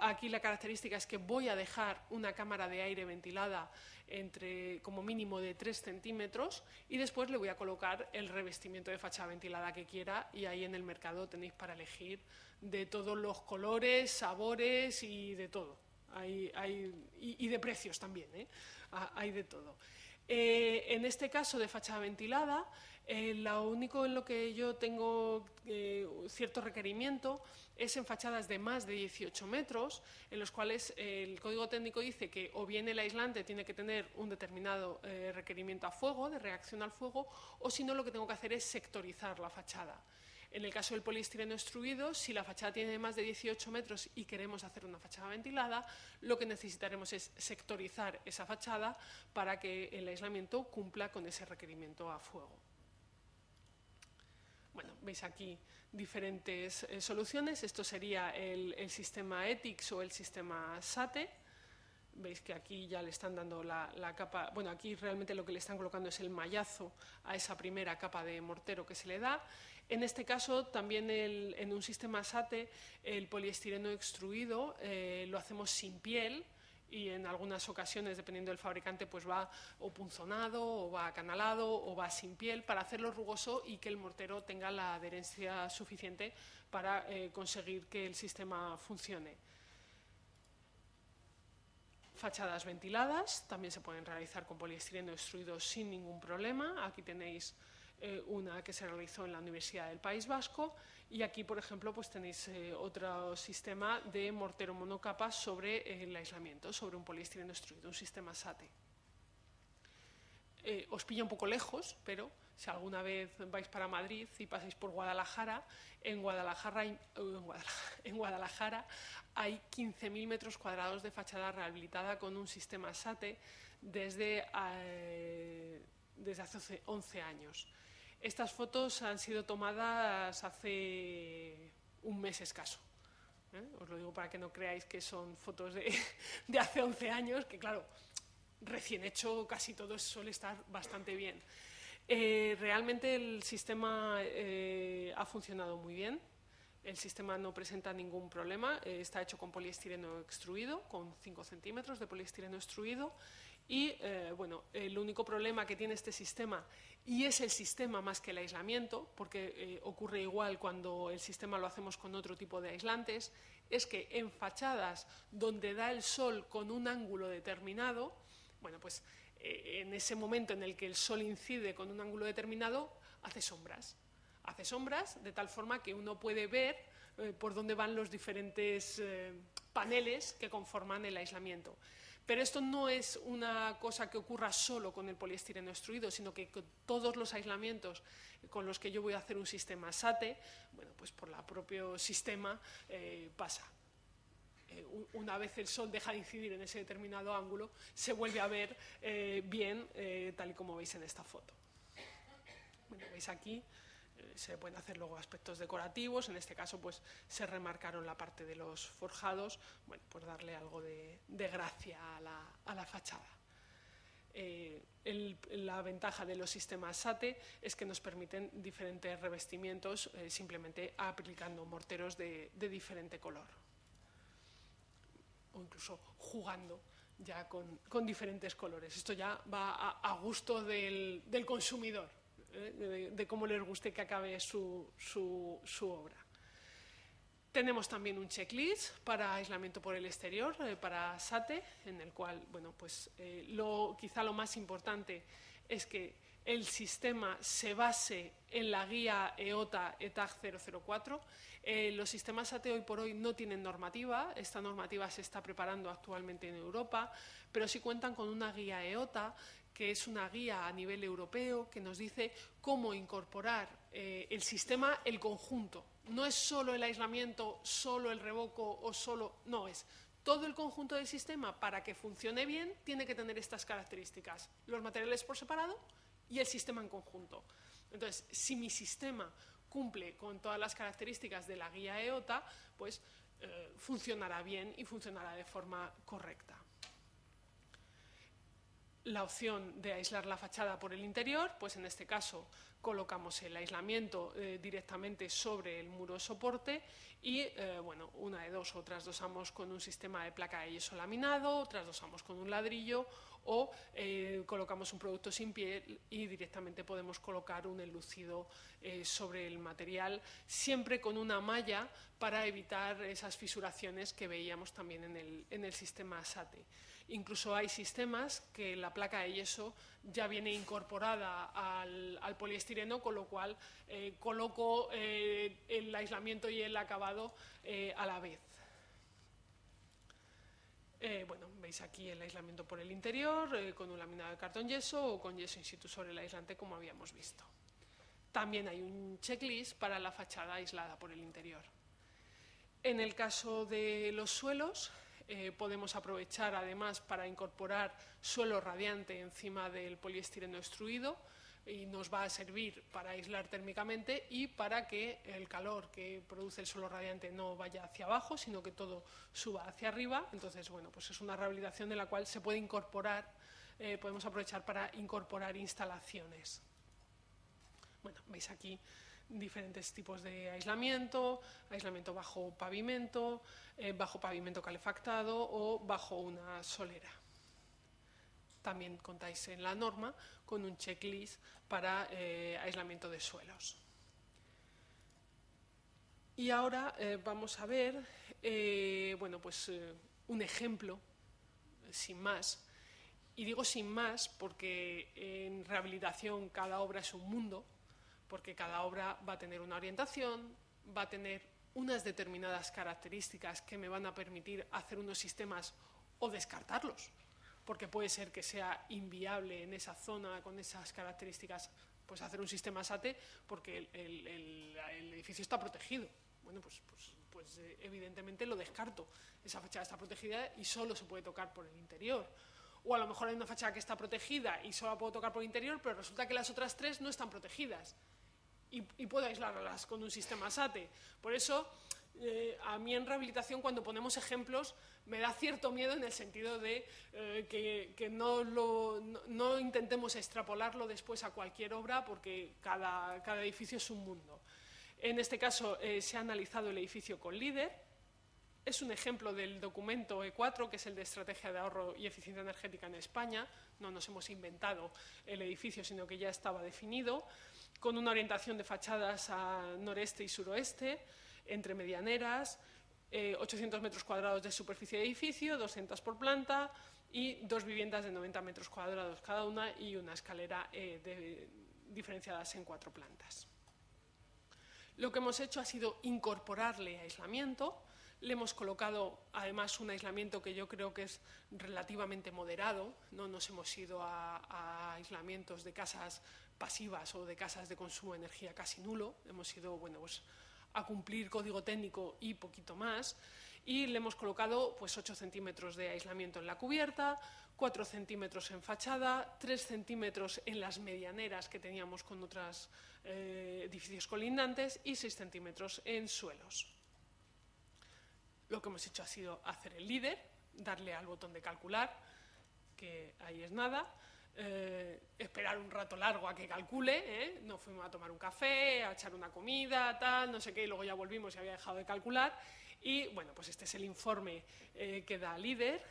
Aquí la característica es que voy a dejar una cámara de aire ventilada como mínimo de 3 centímetros, y después le voy a colocar el revestimiento de fachada ventilada que quiera, y ahí en el mercado tenéis para elegir de todos los colores, sabores y de todo. Y de precios también, hay de todo. En este caso de fachada ventilada, lo único en lo que yo tengo cierto requerimiento es en fachadas de más de 18 metros, en los cuales el código técnico dice que o bien el aislante tiene que tener un determinado requerimiento a fuego, de reacción al fuego, o si no, lo que tengo que hacer es sectorizar la fachada. En el caso del poliestireno extruido, si la fachada tiene más de 18 metros y queremos hacer una fachada ventilada, lo que necesitaremos es sectorizar esa fachada para que el aislamiento cumpla con ese requerimiento a fuego. Bueno, veis aquí diferentes soluciones. Esto sería el sistema ETICS o el sistema SATE. Veis que aquí ya le están dando la capa, bueno, aquí realmente lo que le están colocando es el mallazo a esa primera capa de mortero que se le da. En este caso, también en un sistema SATE, el poliestireno extruido lo hacemos sin piel, y en algunas ocasiones, dependiendo del fabricante, pues va o punzonado, o va acanalado, o va sin piel, para hacerlo rugoso y que el mortero tenga la adherencia suficiente para conseguir que el sistema funcione. Fachadas ventiladas también se pueden realizar con poliestireno extruido sin ningún problema. Aquí tenéis una que se realizó en la Universidad del País Vasco, y aquí, por ejemplo, pues tenéis otro sistema de mortero monocapa sobre el aislamiento, sobre un poliestireno extruido, un sistema SATE. Os pilla un poco lejos, pero si alguna vez vais para Madrid y pasáis por Guadalajara, en Guadalajara hay 15.000 metros cuadrados de fachada rehabilitada con un sistema SATE desde hace 11 años. Estas fotos han sido tomadas hace un mes escaso. Os lo digo para que no creáis que son fotos de hace 11 años, que claro, recién hecho casi todo suele estar bastante bien. Realmente el sistema ha funcionado muy bien. El sistema no presenta ningún problema. Está hecho con poliestireno extruido, con 5 centímetros de poliestireno extruido. Y bueno, el único problema que tiene este sistema, y es el sistema más que el aislamiento, porque ocurre igual cuando el sistema lo hacemos con otro tipo de aislantes, es que en fachadas donde da el sol con un ángulo determinado, bueno, pues en ese momento en el que el sol incide con un ángulo determinado, hace sombras. Hace sombras de tal forma que uno puede ver por dónde van los diferentes paneles que conforman el aislamiento. Pero esto no es una cosa que ocurra solo con el poliestireno extruido, sino que con todos los aislamientos con los que yo voy a hacer un sistema SATE, bueno, pues por el propio sistema pasa. Una vez el sol deja de incidir en ese determinado ángulo, se vuelve a ver bien, tal y como veis en esta foto. Bueno, veis aquí, se pueden hacer luego aspectos decorativos. En este caso, pues se remarcaron la parte de los forjados, bueno, pues darle algo de gracia a la fachada. La ventaja de los sistemas SATE es que nos permiten diferentes revestimientos simplemente aplicando morteros de diferente color, o incluso jugando ya con diferentes colores. Esto ya va a gusto del consumidor, de cómo les guste que acabe su obra. Tenemos también un checklist para aislamiento por el exterior, para SATE, en el cual, bueno, pues quizá lo más importante es que el sistema se base en la guía EOTA ETAG 004. Los sistemas SATE hoy por hoy no tienen normativa. Esta normativa se está preparando actualmente en Europa, pero sí cuentan con una guía EOTA, que es una guía a nivel europeo que nos dice cómo incorporar el sistema, el conjunto. No es solo el aislamiento, solo el revoco o solo... No, es todo el conjunto del sistema, para que funcione bien, tiene que tener estas características, los materiales por separado y el sistema en conjunto. Entonces, si mi sistema cumple con todas las características de la guía EOTA, pues funcionará bien y funcionará de forma correcta. La opción de aislar la fachada por el interior, pues en este caso colocamos el aislamiento directamente sobre el muro soporte y, bueno, una de dos, o trasdosamos con un sistema de placa de yeso laminado, o trasdosamos con un ladrillo, o colocamos un producto sin piel y directamente podemos colocar un enlucido sobre el material, siempre con una malla para evitar esas fisuraciones que veíamos también en el sistema SATE. Incluso hay sistemas que la placa de yeso ya viene incorporada al poliestireno, con lo cual coloco el aislamiento y el acabado a la vez. Bueno, veis aquí el aislamiento por el interior, con un laminado de cartón yeso o con yeso in situ sobre el aislante, como habíamos visto. También hay un checklist para la fachada aislada por el interior. En el caso de los suelos, podemos aprovechar además para incorporar suelo radiante encima del poliestireno extruido, y nos va a servir para aislar térmicamente y para que el calor que produce el suelo radiante no vaya hacia abajo, sino que todo suba hacia arriba. Entonces, bueno, pues es una rehabilitación de la cual se puede incorporar, podemos aprovechar para incorporar instalaciones. Bueno, veis aquí diferentes tipos de aislamiento, aislamiento bajo pavimento calefactado o bajo una solera. También contáis en la norma con un checklist para aislamiento de suelos. Y ahora vamos a ver bueno, pues, un ejemplo, sin más. Y digo sin más porque en rehabilitación cada obra es un mundo, porque cada obra va a tener una orientación, va a tener unas determinadas características que me van a permitir hacer unos sistemas o descartarlos, porque puede ser que sea inviable en esa zona con esas características, pues hacer un sistema SATE porque el edificio está protegido. Bueno, pues evidentemente lo descarto. Esa fachada está protegida y solo se puede tocar por el interior. O a lo mejor hay una fachada que está protegida y solo la puedo tocar por el interior, pero resulta que las otras tres no están protegidas. Y puedo aislarlas con un sistema SATE. Por eso, a mí en rehabilitación, cuando ponemos ejemplos, me da cierto miedo en el sentido de que no intentemos extrapolarlo después a cualquier obra, porque cada edificio es un mundo. En este caso se ha analizado el edificio con LEEDER. Es un ejemplo del documento E4, que es el de Estrategia de Ahorro y Eficiencia Energética en España. No nos hemos inventado el edificio, sino que ya estaba definido, con una orientación de fachadas a noreste y suroeste, entre medianeras, 800 metros cuadrados de superficie de edificio, 200 por planta y dos viviendas de 90 metros cuadrados cada una y una escalera diferenciadas en 4 plantas. Lo que hemos hecho ha sido incorporarle aislamiento. Le hemos colocado además un aislamiento que yo creo que es relativamente moderado. No nos hemos ido a aislamientos de casas pasivas o de casas de consumo de energía casi nulo. Hemos ido, bueno, pues, a cumplir código técnico y poquito más. Y le hemos colocado, pues, 8 centímetros de aislamiento en la cubierta, 4 centímetros en fachada, 3 centímetros en las medianeras que teníamos con otros edificios colindantes y 6 centímetros en suelos. Lo que hemos hecho ha sido hacer el LEEDER, darle al botón de calcular, que ahí es nada, esperar un rato largo a que calcule, nos fuimos a tomar un café, a echar una comida, tal, no sé qué, y luego ya volvimos y había dejado de calcular. Y bueno, pues este es el informe que da LEEDER.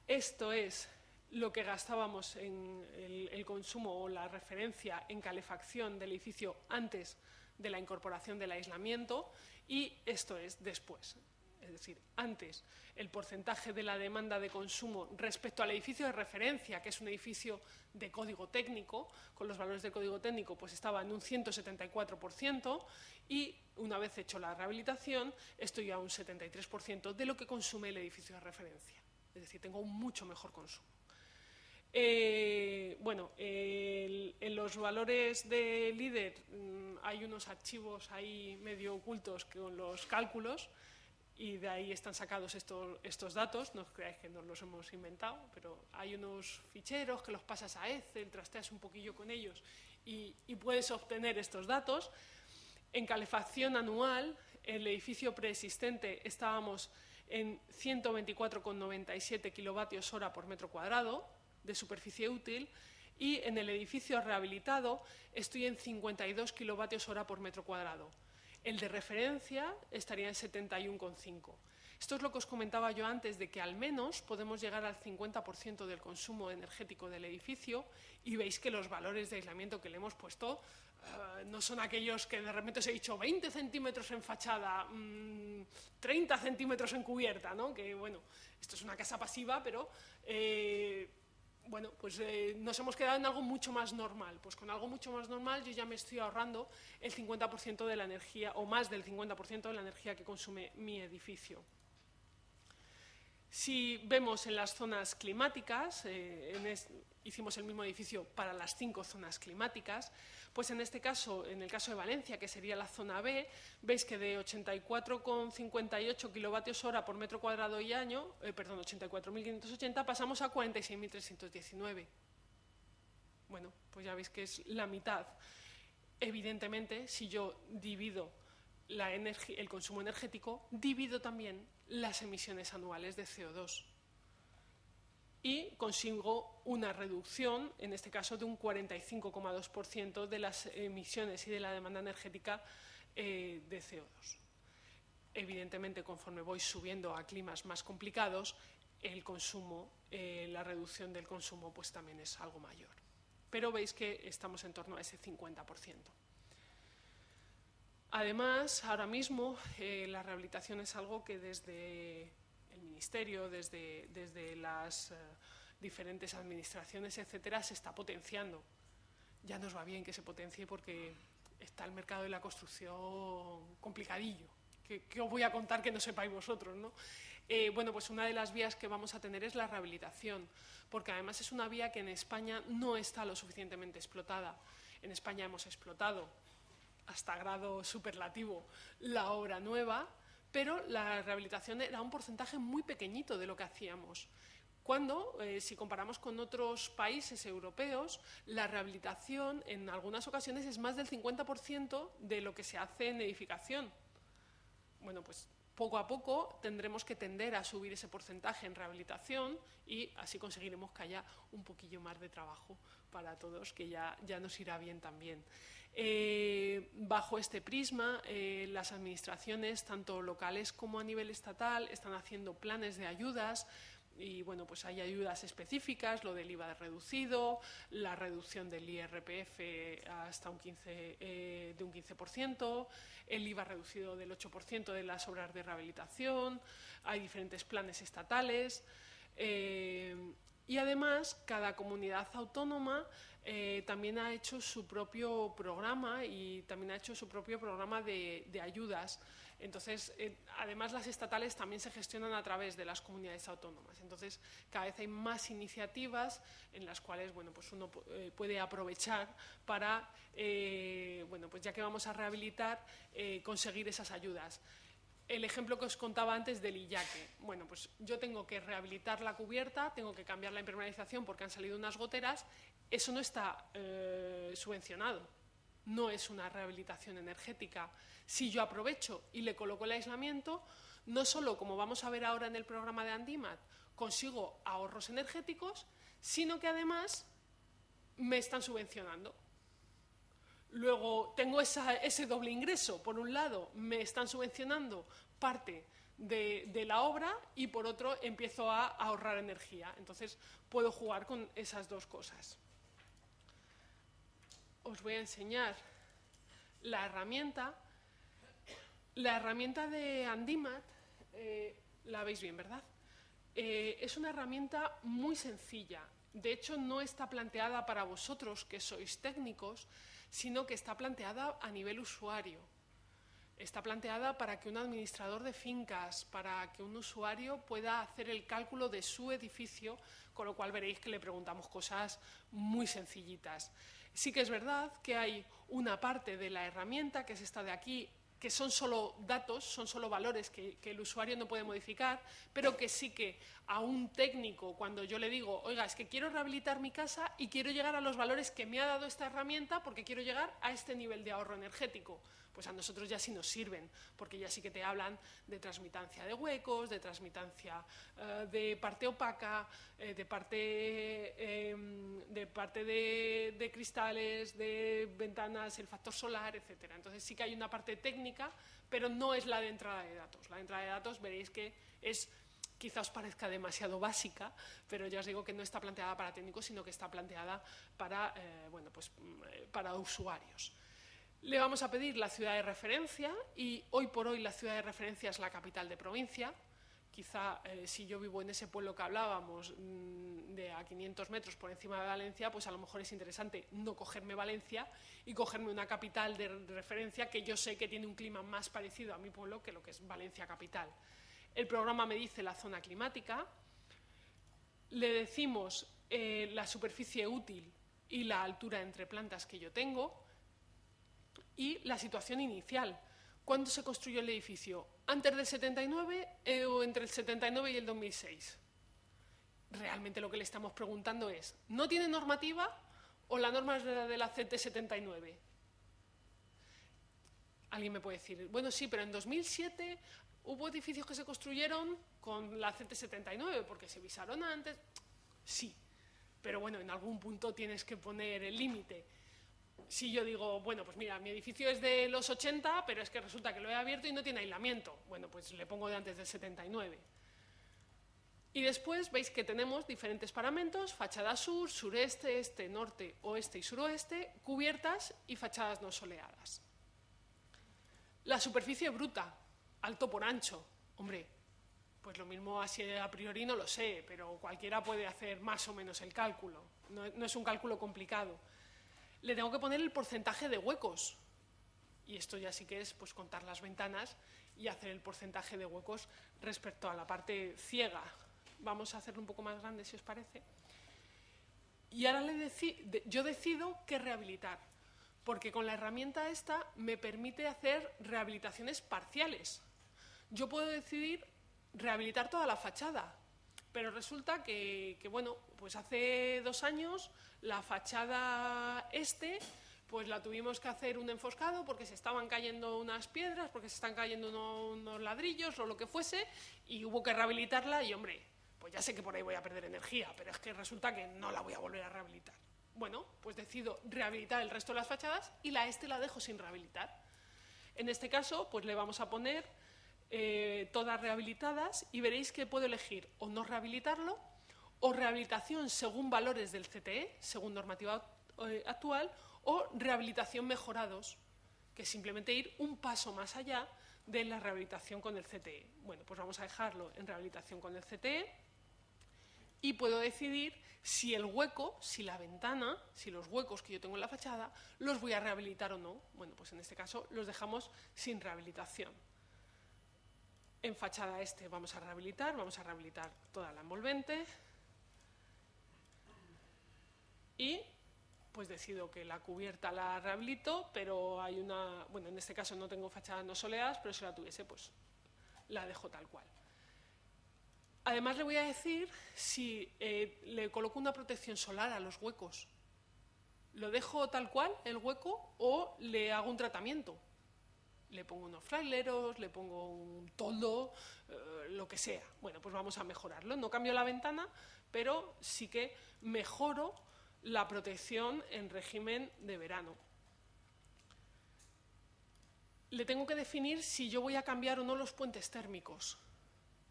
Esto es lo que gastábamos en el consumo o la referencia en calefacción del edificio antes de la incorporación del aislamiento, y esto es después. Es decir, antes el porcentaje de la demanda de consumo respecto al edificio de referencia, que es un edificio de código técnico, con los valores de código técnico, pues estaba en un 174%, y una vez hecho la rehabilitación estoy a un 73% de lo que consume el edificio de referencia. Es decir, tengo un mucho mejor consumo. Bueno, en los valores de LEEDER hay unos archivos ahí medio ocultos con los cálculos, y de ahí están sacados estos datos. No os creáis que nos los hemos inventado, pero hay unos ficheros que los pasas a Excel, trasteas un poquillo con ellos y puedes obtener estos datos. En calefacción anual, el edificio preexistente estábamos en 124,97 kilovatios hora por metro cuadrado de superficie útil, y en el edificio rehabilitado estoy en 52 kilovatios hora por metro cuadrado. El de referencia estaría en 71,5. Esto es lo que os comentaba yo antes, de que al menos podemos llegar al 50% del consumo energético del edificio, y veis que los valores de aislamiento que le hemos puesto no son aquellos que de repente os he dicho 20 centímetros en fachada, 30 centímetros en cubierta, ¿no? Que bueno, esto es una casa pasiva, pero bueno, pues nos hemos quedado en algo mucho más normal. Pues con algo mucho más normal yo ya me estoy ahorrando el 50% de la energía, o más del 50% de la energía que consume mi edificio. Si vemos en las zonas climáticas, hicimos el mismo edificio para las 5 zonas climáticas, pues en este caso, en el caso de Valencia, que sería la zona B, veis que de 84,58 kilovatios hora por metro cuadrado y año, 84.580, pasamos a 46.319. Bueno, pues ya veis que es la mitad. Evidentemente, si yo divido el consumo energético, divido también las emisiones anuales de CO2 y consigo una reducción, en este caso de un 45,2% de las emisiones y de la demanda energética de CO2. Evidentemente, conforme voy subiendo a climas más complicados, el consumo, la reducción del consumo pues también es algo mayor. Pero veis que estamos en torno a ese 50%. Además, ahora mismo la rehabilitación es algo que desde el Ministerio, desde las diferentes administraciones, etcétera, se está potenciando. Ya nos va bien que se potencie porque está el mercado de la construcción complicadillo. ¿Qué os voy a contar que no sepáis vosotros, ¿no? Bueno, pues una de las vías que vamos a tener es la rehabilitación, porque además es una vía que en España no está lo suficientemente explotada. En España hemos explotado hasta grado superlativo la obra nueva, pero la rehabilitación era un porcentaje muy pequeñito de lo que hacíamos. Cuando, si comparamos con otros países europeos, la rehabilitación en algunas ocasiones es más del 50% de lo que se hace en edificación. Bueno, pues poco a poco tendremos que tender a subir ese porcentaje en rehabilitación y así conseguiremos que haya un poquillo más de trabajo para todos, que ya nos irá bien también. Bajo este prisma, las administraciones, tanto locales como a nivel estatal, están haciendo planes de ayudas. Y bueno, pues hay ayudas específicas, lo del IVA reducido, la reducción del IRPF hasta de un 15%, el IVA reducido del 8% de las obras de rehabilitación, hay diferentes planes estatales. Y además, cada comunidad autónoma también ha hecho su propio programa y también ha hecho su propio programa de ayudas. Entonces, además, las estatales también se gestionan a través de las comunidades autónomas. Entonces, cada vez hay más iniciativas en las cuales, bueno, pues uno puede aprovechar para, bueno, pues ya que vamos a rehabilitar, conseguir esas ayudas. El ejemplo que os contaba antes del Illaque. Bueno, pues yo tengo que rehabilitar la cubierta, tengo que cambiar la impermeabilización porque han salido unas goteras. Eso no está subvencionado, no es una rehabilitación energética. Si yo aprovecho y le coloco el aislamiento, no solo, como vamos a ver ahora en el programa de Andimat, consigo ahorros energéticos, sino que además me están subvencionando. Luego tengo ese doble ingreso. Por un lado, me están subvencionando parte de la obra y por otro empiezo a ahorrar energía. Entonces puedo jugar con esas dos cosas. Os voy a enseñar la herramienta. La herramienta de Andimat, la veis bien, ¿verdad? Es una herramienta muy sencilla. De hecho, no está planteada para vosotros, que sois técnicos, sino que está planteada a nivel usuario. Está planteada para que un administrador de fincas, para que un usuario pueda hacer el cálculo de su edificio, con lo cual veréis que le preguntamos cosas muy sencillitas. Sí que es verdad que hay una parte de la herramienta, que es esta de aquí, que son solo datos, son solo valores que el usuario no puede modificar, pero que sí que a un técnico, cuando yo le digo, oiga, es que quiero rehabilitar mi casa y quiero llegar a los valores que me ha dado esta herramienta porque quiero llegar a este nivel de ahorro energético, pues a nosotros ya sí nos sirven, porque ya sí que te hablan de transmitancia de huecos, de transmitancia de parte opaca, de parte de cristales, de ventanas, el factor solar, etc. Entonces sí que hay una parte técnica, pero no es la de entrada de datos. La de entrada de datos veréis que es, quizá os parezca demasiado básica, pero ya os digo que no está planteada para técnicos, sino que está planteada para, para usuarios. Le vamos a pedir la ciudad de referencia y hoy por hoy la ciudad de referencia es la capital de provincia. Quizá si yo vivo en ese pueblo que hablábamos de a 500 metros por encima de Valencia, pues a lo mejor es interesante no cogerme Valencia y cogerme una capital de referencia que yo sé que tiene un clima más parecido a mi pueblo que lo que es Valencia capital. El programa me dice la zona climática, le decimos la superficie útil y la altura entre plantas que yo tengo, y la situación inicial. ¿Cuándo se construyó el edificio? ¿Antes del 79 o entre el 79 y el 2006? Realmente lo que le estamos preguntando es, ¿no tiene normativa o la norma es de la CT79? Alguien me puede decir, bueno, sí, pero en 2007 hubo edificios que se construyeron con la CT79 porque se visaron antes. Sí, pero bueno, en algún punto tienes que poner el límite. Si yo digo, bueno, pues mira, mi edificio es de los 80, pero es que resulta que lo he abierto y no tiene aislamiento. Bueno, pues le pongo de antes del 79. Y después veis que tenemos diferentes paramentos, fachada sur, sureste, este, norte, oeste y suroeste, cubiertas y fachadas no soleadas. La superficie bruta, alto por ancho. Hombre, pues lo mismo así a priori no lo sé, pero cualquiera puede hacer más o menos el cálculo. No es un cálculo complicado. Le tengo que poner el porcentaje de huecos. Y esto ya sí que es pues, contar las ventanas y hacer el porcentaje de huecos respecto a la parte ciega. Vamos a hacerlo un poco más grande, si os parece. Y ahora yo decido qué rehabilitar, porque con la herramienta esta me permite hacer rehabilitaciones parciales. Yo puedo decidir rehabilitar toda la fachada, pero resulta que bueno, pues hace 2 años la fachada este, pues la tuvimos que hacer un enfoscado porque se estaban cayendo unas piedras, porque se están cayendo unos ladrillos o lo que fuese, y hubo que rehabilitarla y, hombre, pues ya sé que por ahí voy a perder energía, pero es que resulta que no la voy a volver a rehabilitar. Bueno, pues decido rehabilitar el resto de las fachadas y la este la dejo sin rehabilitar. En este caso, pues le vamos a poner todas rehabilitadas y veréis que puedo elegir o no rehabilitarlo o rehabilitación según valores del CTE, según normativa actual, o rehabilitación mejorados, que es simplemente ir un paso más allá de la rehabilitación con el CTE. Bueno, pues vamos a dejarlo en rehabilitación con el CTE y puedo decidir si el hueco, si la ventana, si los huecos que yo tengo en la fachada, los voy a rehabilitar o no. Bueno, pues en este caso los dejamos sin rehabilitación. En fachada este vamos a rehabilitar toda la envolvente y pues decido que la cubierta la rehabilito, pero hay una, bueno, en este caso no tengo fachadas no soleadas, pero si la tuviese pues la dejo tal cual. Además le voy a decir si le coloco una protección solar a los huecos. ¿Lo dejo tal cual, el hueco, o le hago un tratamiento? Le pongo unos fraileros, le pongo un toldo, lo que sea. Bueno, pues vamos a mejorarlo. No cambio la ventana, pero sí que mejoro la protección en régimen de verano. Le tengo que definir si yo voy a cambiar o no los puentes térmicos.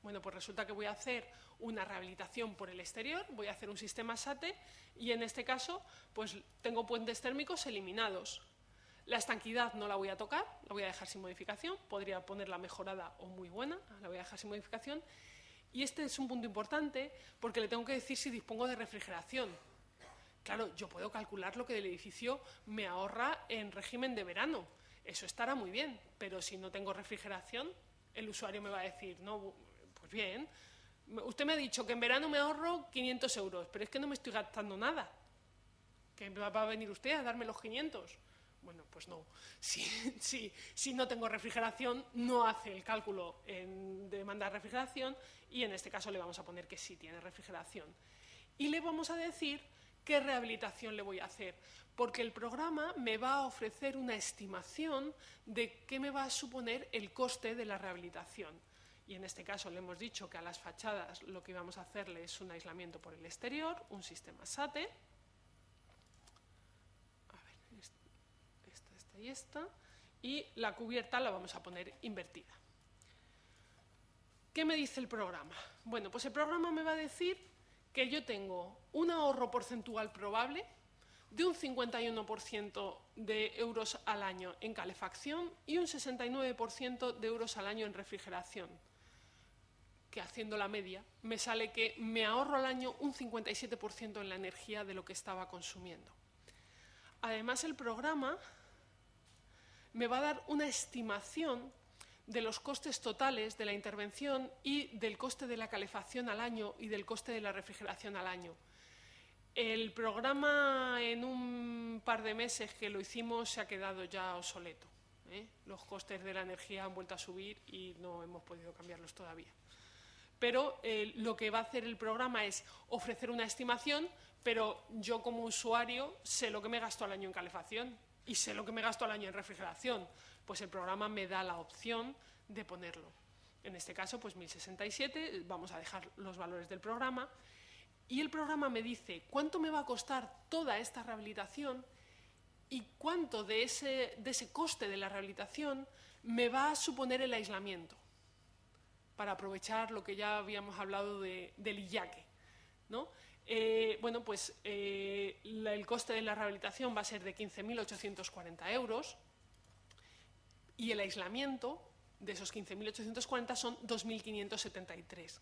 Bueno, pues resulta que voy a hacer una rehabilitación por el exterior, voy a hacer un sistema SATE y en este caso pues tengo puentes térmicos eliminados. La estanquidad no la voy a tocar, la voy a dejar sin modificación, podría ponerla mejorada o muy buena, la voy a dejar sin modificación. Y este es un punto importante porque le tengo que decir si dispongo de refrigeración. Claro, yo puedo calcular lo que del edificio me ahorra en régimen de verano, eso estará muy bien, pero si no tengo refrigeración, el usuario me va a decir, no, pues bien, usted me ha dicho que en verano me ahorro 500 euros, pero es que no me estoy gastando nada, que va a venir usted a darme los 500. Bueno, pues no. Si no tengo refrigeración, no hace el cálculo en demanda de refrigeración y en este caso le vamos a poner que sí tiene refrigeración. Y le vamos a decir qué rehabilitación le voy a hacer, porque el programa me va a ofrecer una estimación de qué me va a suponer el coste de la rehabilitación. Y en este caso le hemos dicho que a las fachadas lo que íbamos a hacerle es un aislamiento por el exterior, un sistema SATE. Y esta, y la cubierta la vamos a poner invertida. ¿Qué me dice el programa? Bueno, pues el programa me va a decir que yo tengo un ahorro porcentual probable de un 51% de euros al año en calefacción y un 69% de euros al año en refrigeración, que haciendo la media me sale que me ahorro al año un 57% en la energía de lo que estaba consumiendo. Además, el programa me va a dar una estimación de los costes totales de la intervención y del coste de la calefacción al año y del coste de la refrigeración al año. El programa en un par de meses que lo hicimos se ha quedado ya obsoleto, ¿eh? Los costes de la energía han vuelto a subir y no hemos podido cambiarlos todavía. Pero lo que va a hacer el programa es ofrecer una estimación, pero yo como usuario sé lo que me gasto al año en calefacción y sé lo que me gasto al año en refrigeración, pues el programa me da la opción de ponerlo. En este caso, pues 1067, vamos a dejar los valores del programa, y el programa me dice cuánto me va a costar toda esta rehabilitación y cuánto de ese coste de la rehabilitación me va a suponer el aislamiento, para aprovechar lo que ya habíamos hablado del IYAQE, ¿no? Bueno, pues el coste de la rehabilitación va a ser de 15.840 euros y el aislamiento de esos 15.840 son 2.573.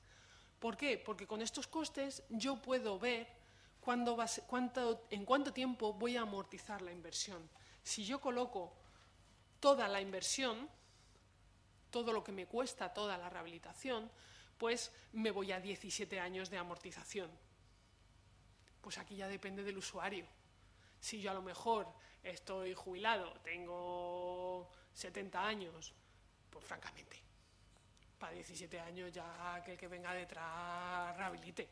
¿Por qué? Porque con estos costes yo puedo ver en cuánto tiempo voy a amortizar la inversión. Si yo coloco toda la inversión, todo lo que me cuesta toda la rehabilitación, pues me voy a 17 años de amortización. Pues aquí ya depende del usuario. Si yo a lo mejor estoy jubilado, tengo 70 años, pues francamente, para 17 años ya que el que venga detrás rehabilite.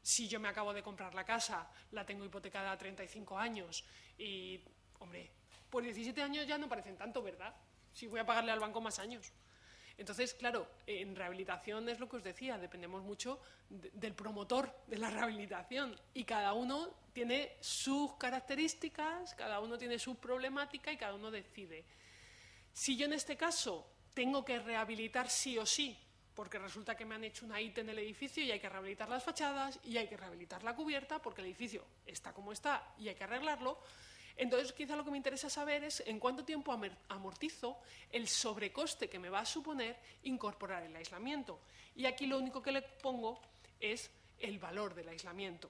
Si yo me acabo de comprar la casa, la tengo hipotecada a 35 años y, hombre, pues 17 años ya no parecen tanto, ¿verdad? Si voy a pagarle al banco más años. Entonces, claro, en rehabilitación es lo que os decía, dependemos mucho del promotor de la rehabilitación y cada uno tiene sus características, cada uno tiene su problemática y cada uno decide. Si yo en este caso tengo que rehabilitar sí o sí, porque resulta que me han hecho una IT en el edificio y hay que rehabilitar las fachadas y hay que rehabilitar la cubierta porque el edificio está como está y hay que arreglarlo, entonces quizá lo que me interesa saber es en cuánto tiempo amortizo el sobrecoste que me va a suponer incorporar el aislamiento. Y aquí lo único que le pongo es el valor del aislamiento.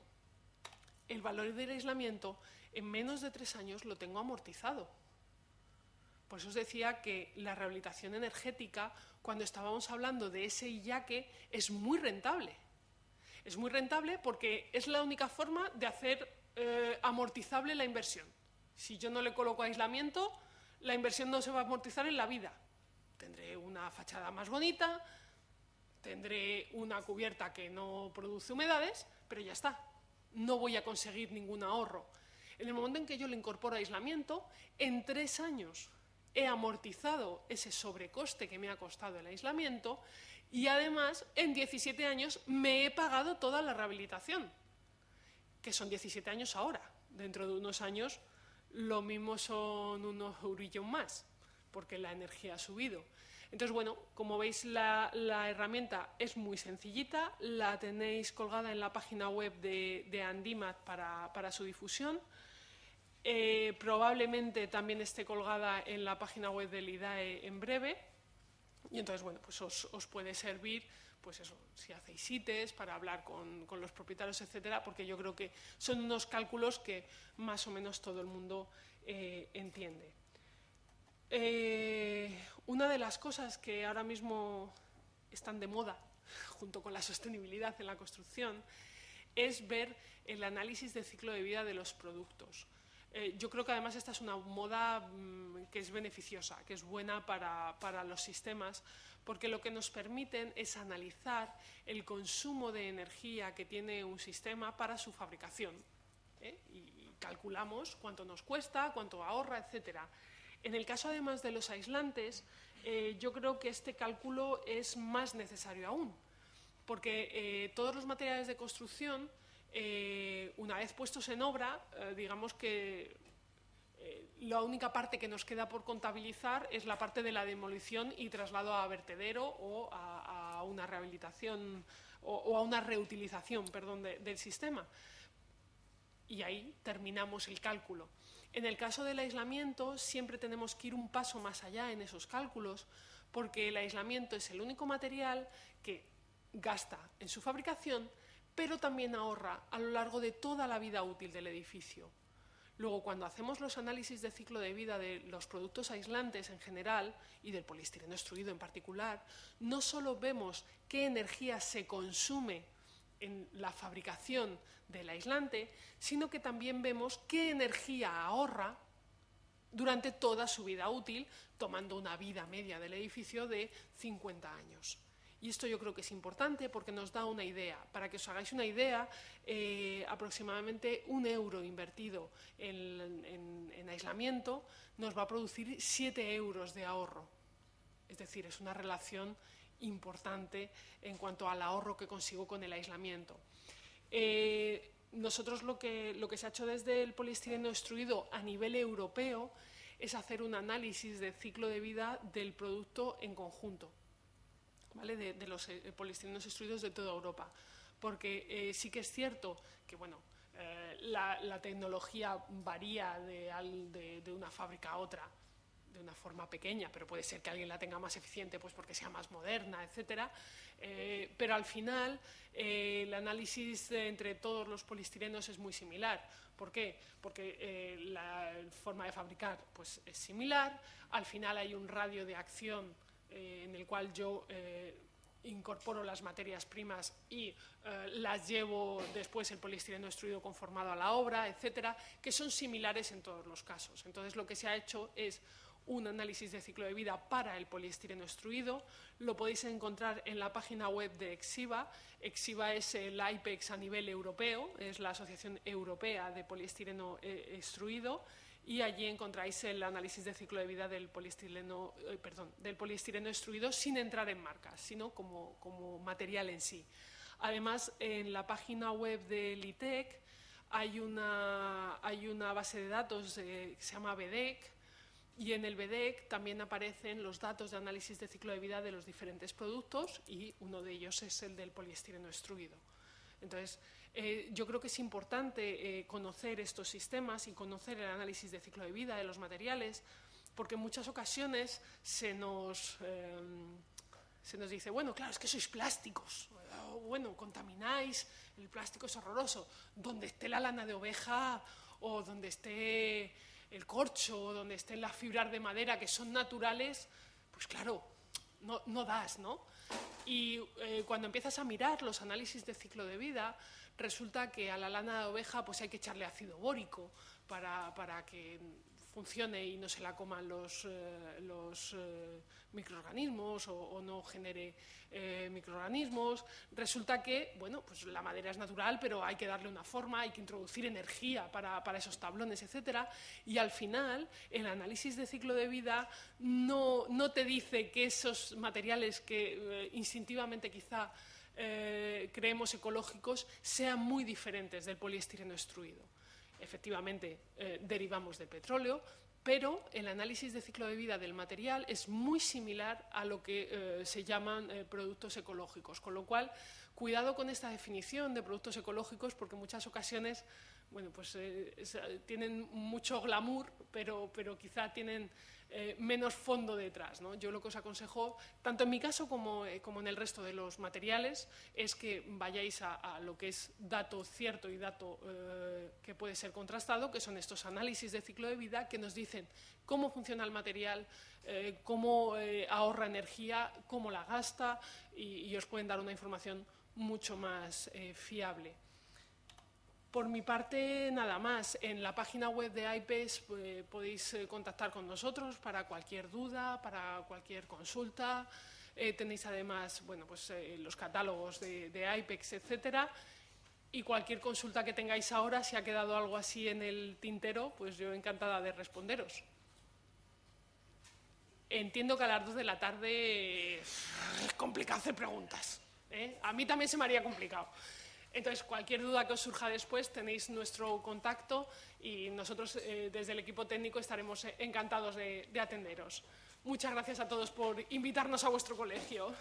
El valor del aislamiento en menos de 3 años lo tengo amortizado. Por eso os decía que la rehabilitación energética, cuando estábamos hablando de ese IYAQE, es muy rentable. Es muy rentable porque es la única forma de hacer amortizable la inversión. Si yo no le coloco aislamiento, la inversión no se va a amortizar en la vida. Tendré una fachada más bonita, tendré una cubierta que no produce humedades, pero ya está. No voy a conseguir ningún ahorro. En el momento en que yo le incorporo aislamiento, en 3 años he amortizado ese sobrecoste que me ha costado el aislamiento y además en 17 años me he pagado toda la rehabilitación, que son 17 años ahora. Dentro de unos años lo mismo son unos eurillos más, porque la energía ha subido. Entonces, bueno, como veis, la herramienta es muy sencillita, la tenéis colgada en la página web de Andimat para su difusión. Probablemente también esté colgada en la página web del IDAE en breve. Y entonces, bueno, pues os puede servir, pues eso, si hacéis ITES, para hablar con los propietarios, etcétera, porque yo creo que son unos cálculos que más o menos todo el mundo entiende. Una de las cosas que ahora mismo están de moda, junto con la sostenibilidad en la construcción, es ver el análisis del ciclo de vida de los productos. Yo creo que además esta es una moda que es beneficiosa, que es buena para los sistemas, porque lo que nos permiten es analizar el consumo de energía que tiene un sistema para su fabricación, y calculamos cuánto nos cuesta, cuánto ahorra, etc. En el caso además de los aislantes, yo creo que este cálculo es más necesario aún, porque todos los materiales de construcción, una vez puestos en obra, digamos que la única parte que nos queda por contabilizar es la parte de la demolición y traslado a vertedero o a una rehabilitación o a una reutilización, perdón, del sistema. Y ahí terminamos el cálculo. En el caso del aislamiento siempre tenemos que ir un paso más allá en esos cálculos, porque el aislamiento es el único material que gasta en su fabricación, pero también ahorra a lo largo de toda la vida útil del edificio. Luego, cuando hacemos los análisis de ciclo de vida de los productos aislantes en general y del poliestireno extruido en particular, no solo vemos qué energía se consume en la fabricación del aislante, sino que también vemos qué energía ahorra durante toda su vida útil, tomando una vida media del edificio de 50 años. Y esto yo creo que es importante porque nos da una idea. Para que os hagáis una idea, aproximadamente 1 euro invertido en aislamiento nos va a producir 7 euros de ahorro. Es decir, es una relación importante en cuanto al ahorro que consigo con el aislamiento. Nosotros lo que se ha hecho desde el poliestireno extruido a nivel europeo es hacer un análisis de ciclo de vida del producto en conjunto, ¿vale? De los poliestirenos extruidos de toda Europa, porque sí que es cierto que la tecnología varía de una fábrica a otra de una forma pequeña, pero puede ser que alguien la tenga más eficiente pues porque sea más moderna, etcétera. Pero al final el análisis entre todos los poliestirenos es muy similar. ¿Por qué? Porque la forma de fabricar pues, es similar. Al final hay un radio de acción en el cual yo incorporo las materias primas y las llevo después el poliestireno extruido conformado a la obra, etcétera, que son similares en todos los casos. Entonces lo que se ha hecho es un análisis de ciclo de vida para el poliestireno extruido. Lo podéis encontrar en la página web de Exiva. Exiva es el IPEX a nivel europeo, es la Asociación Europea de Poliestireno Extruido, y allí encontráis el análisis de ciclo de vida del poliestireno extruido sin entrar en marcas, sino como material en sí. Además, en la página web del ITEC hay una base de datos que se llama BEDEC, y en el BEDEC también aparecen los datos de análisis de ciclo de vida de los diferentes productos y uno de ellos es el del poliestireno extruido. Entonces, yo creo que es importante conocer estos sistemas y conocer el análisis de ciclo de vida de los materiales, porque en muchas ocasiones se nos dice, bueno, claro, es que sois plásticos, bueno, contamináis, el plástico es horroroso, donde esté la lana de oveja o donde esté el corcho o donde estén las fibras de madera que son naturales, pues claro, no das, ¿no? Y cuando empiezas a mirar los análisis de ciclo de vida, resulta que a la lana de oveja pues hay que echarle ácido bórico para que funcione y no se la coman los microorganismos o no genere microorganismos. Resulta que, bueno, pues la madera es natural, pero hay que darle una forma, hay que introducir energía para esos tablones, etcétera. Y al final, el análisis de ciclo de vida no te dice que esos materiales que instintivamente quizá creemos ecológicos sean muy diferentes del poliestireno extruido. Efectivamente, derivamos de petróleo, pero el análisis de ciclo de vida del material es muy similar a lo que se llaman productos ecológicos, con lo cual, cuidado con esta definición de productos ecológicos, porque en muchas ocasiones, bueno, pues tienen mucho glamour, pero quizá tienen menos fondo detrás, ¿no? Yo lo que os aconsejo, tanto en mi caso como en el resto de los materiales, es que vayáis a lo que es dato cierto y dato que puede ser contrastado, que son estos análisis de ciclo de vida que nos dicen cómo funciona el material, cómo ahorra energía, cómo la gasta y os pueden dar una información mucho más fiable. Por mi parte, nada más. En la página web de IPEX podéis contactar con nosotros para cualquier duda, para cualquier consulta. Tenéis además los catálogos de IPEX, etcétera. Y cualquier consulta que tengáis ahora, si ha quedado algo así en el tintero, pues yo encantada de responderos. Entiendo que a las 2 de la tarde es complicado hacer preguntas, ¿eh? A mí también se me haría complicado. Entonces, cualquier duda que os surja después, tenéis nuestro contacto y nosotros desde el equipo técnico estaremos encantados de atenderos. Muchas gracias a todos por invitarnos a vuestro colegio.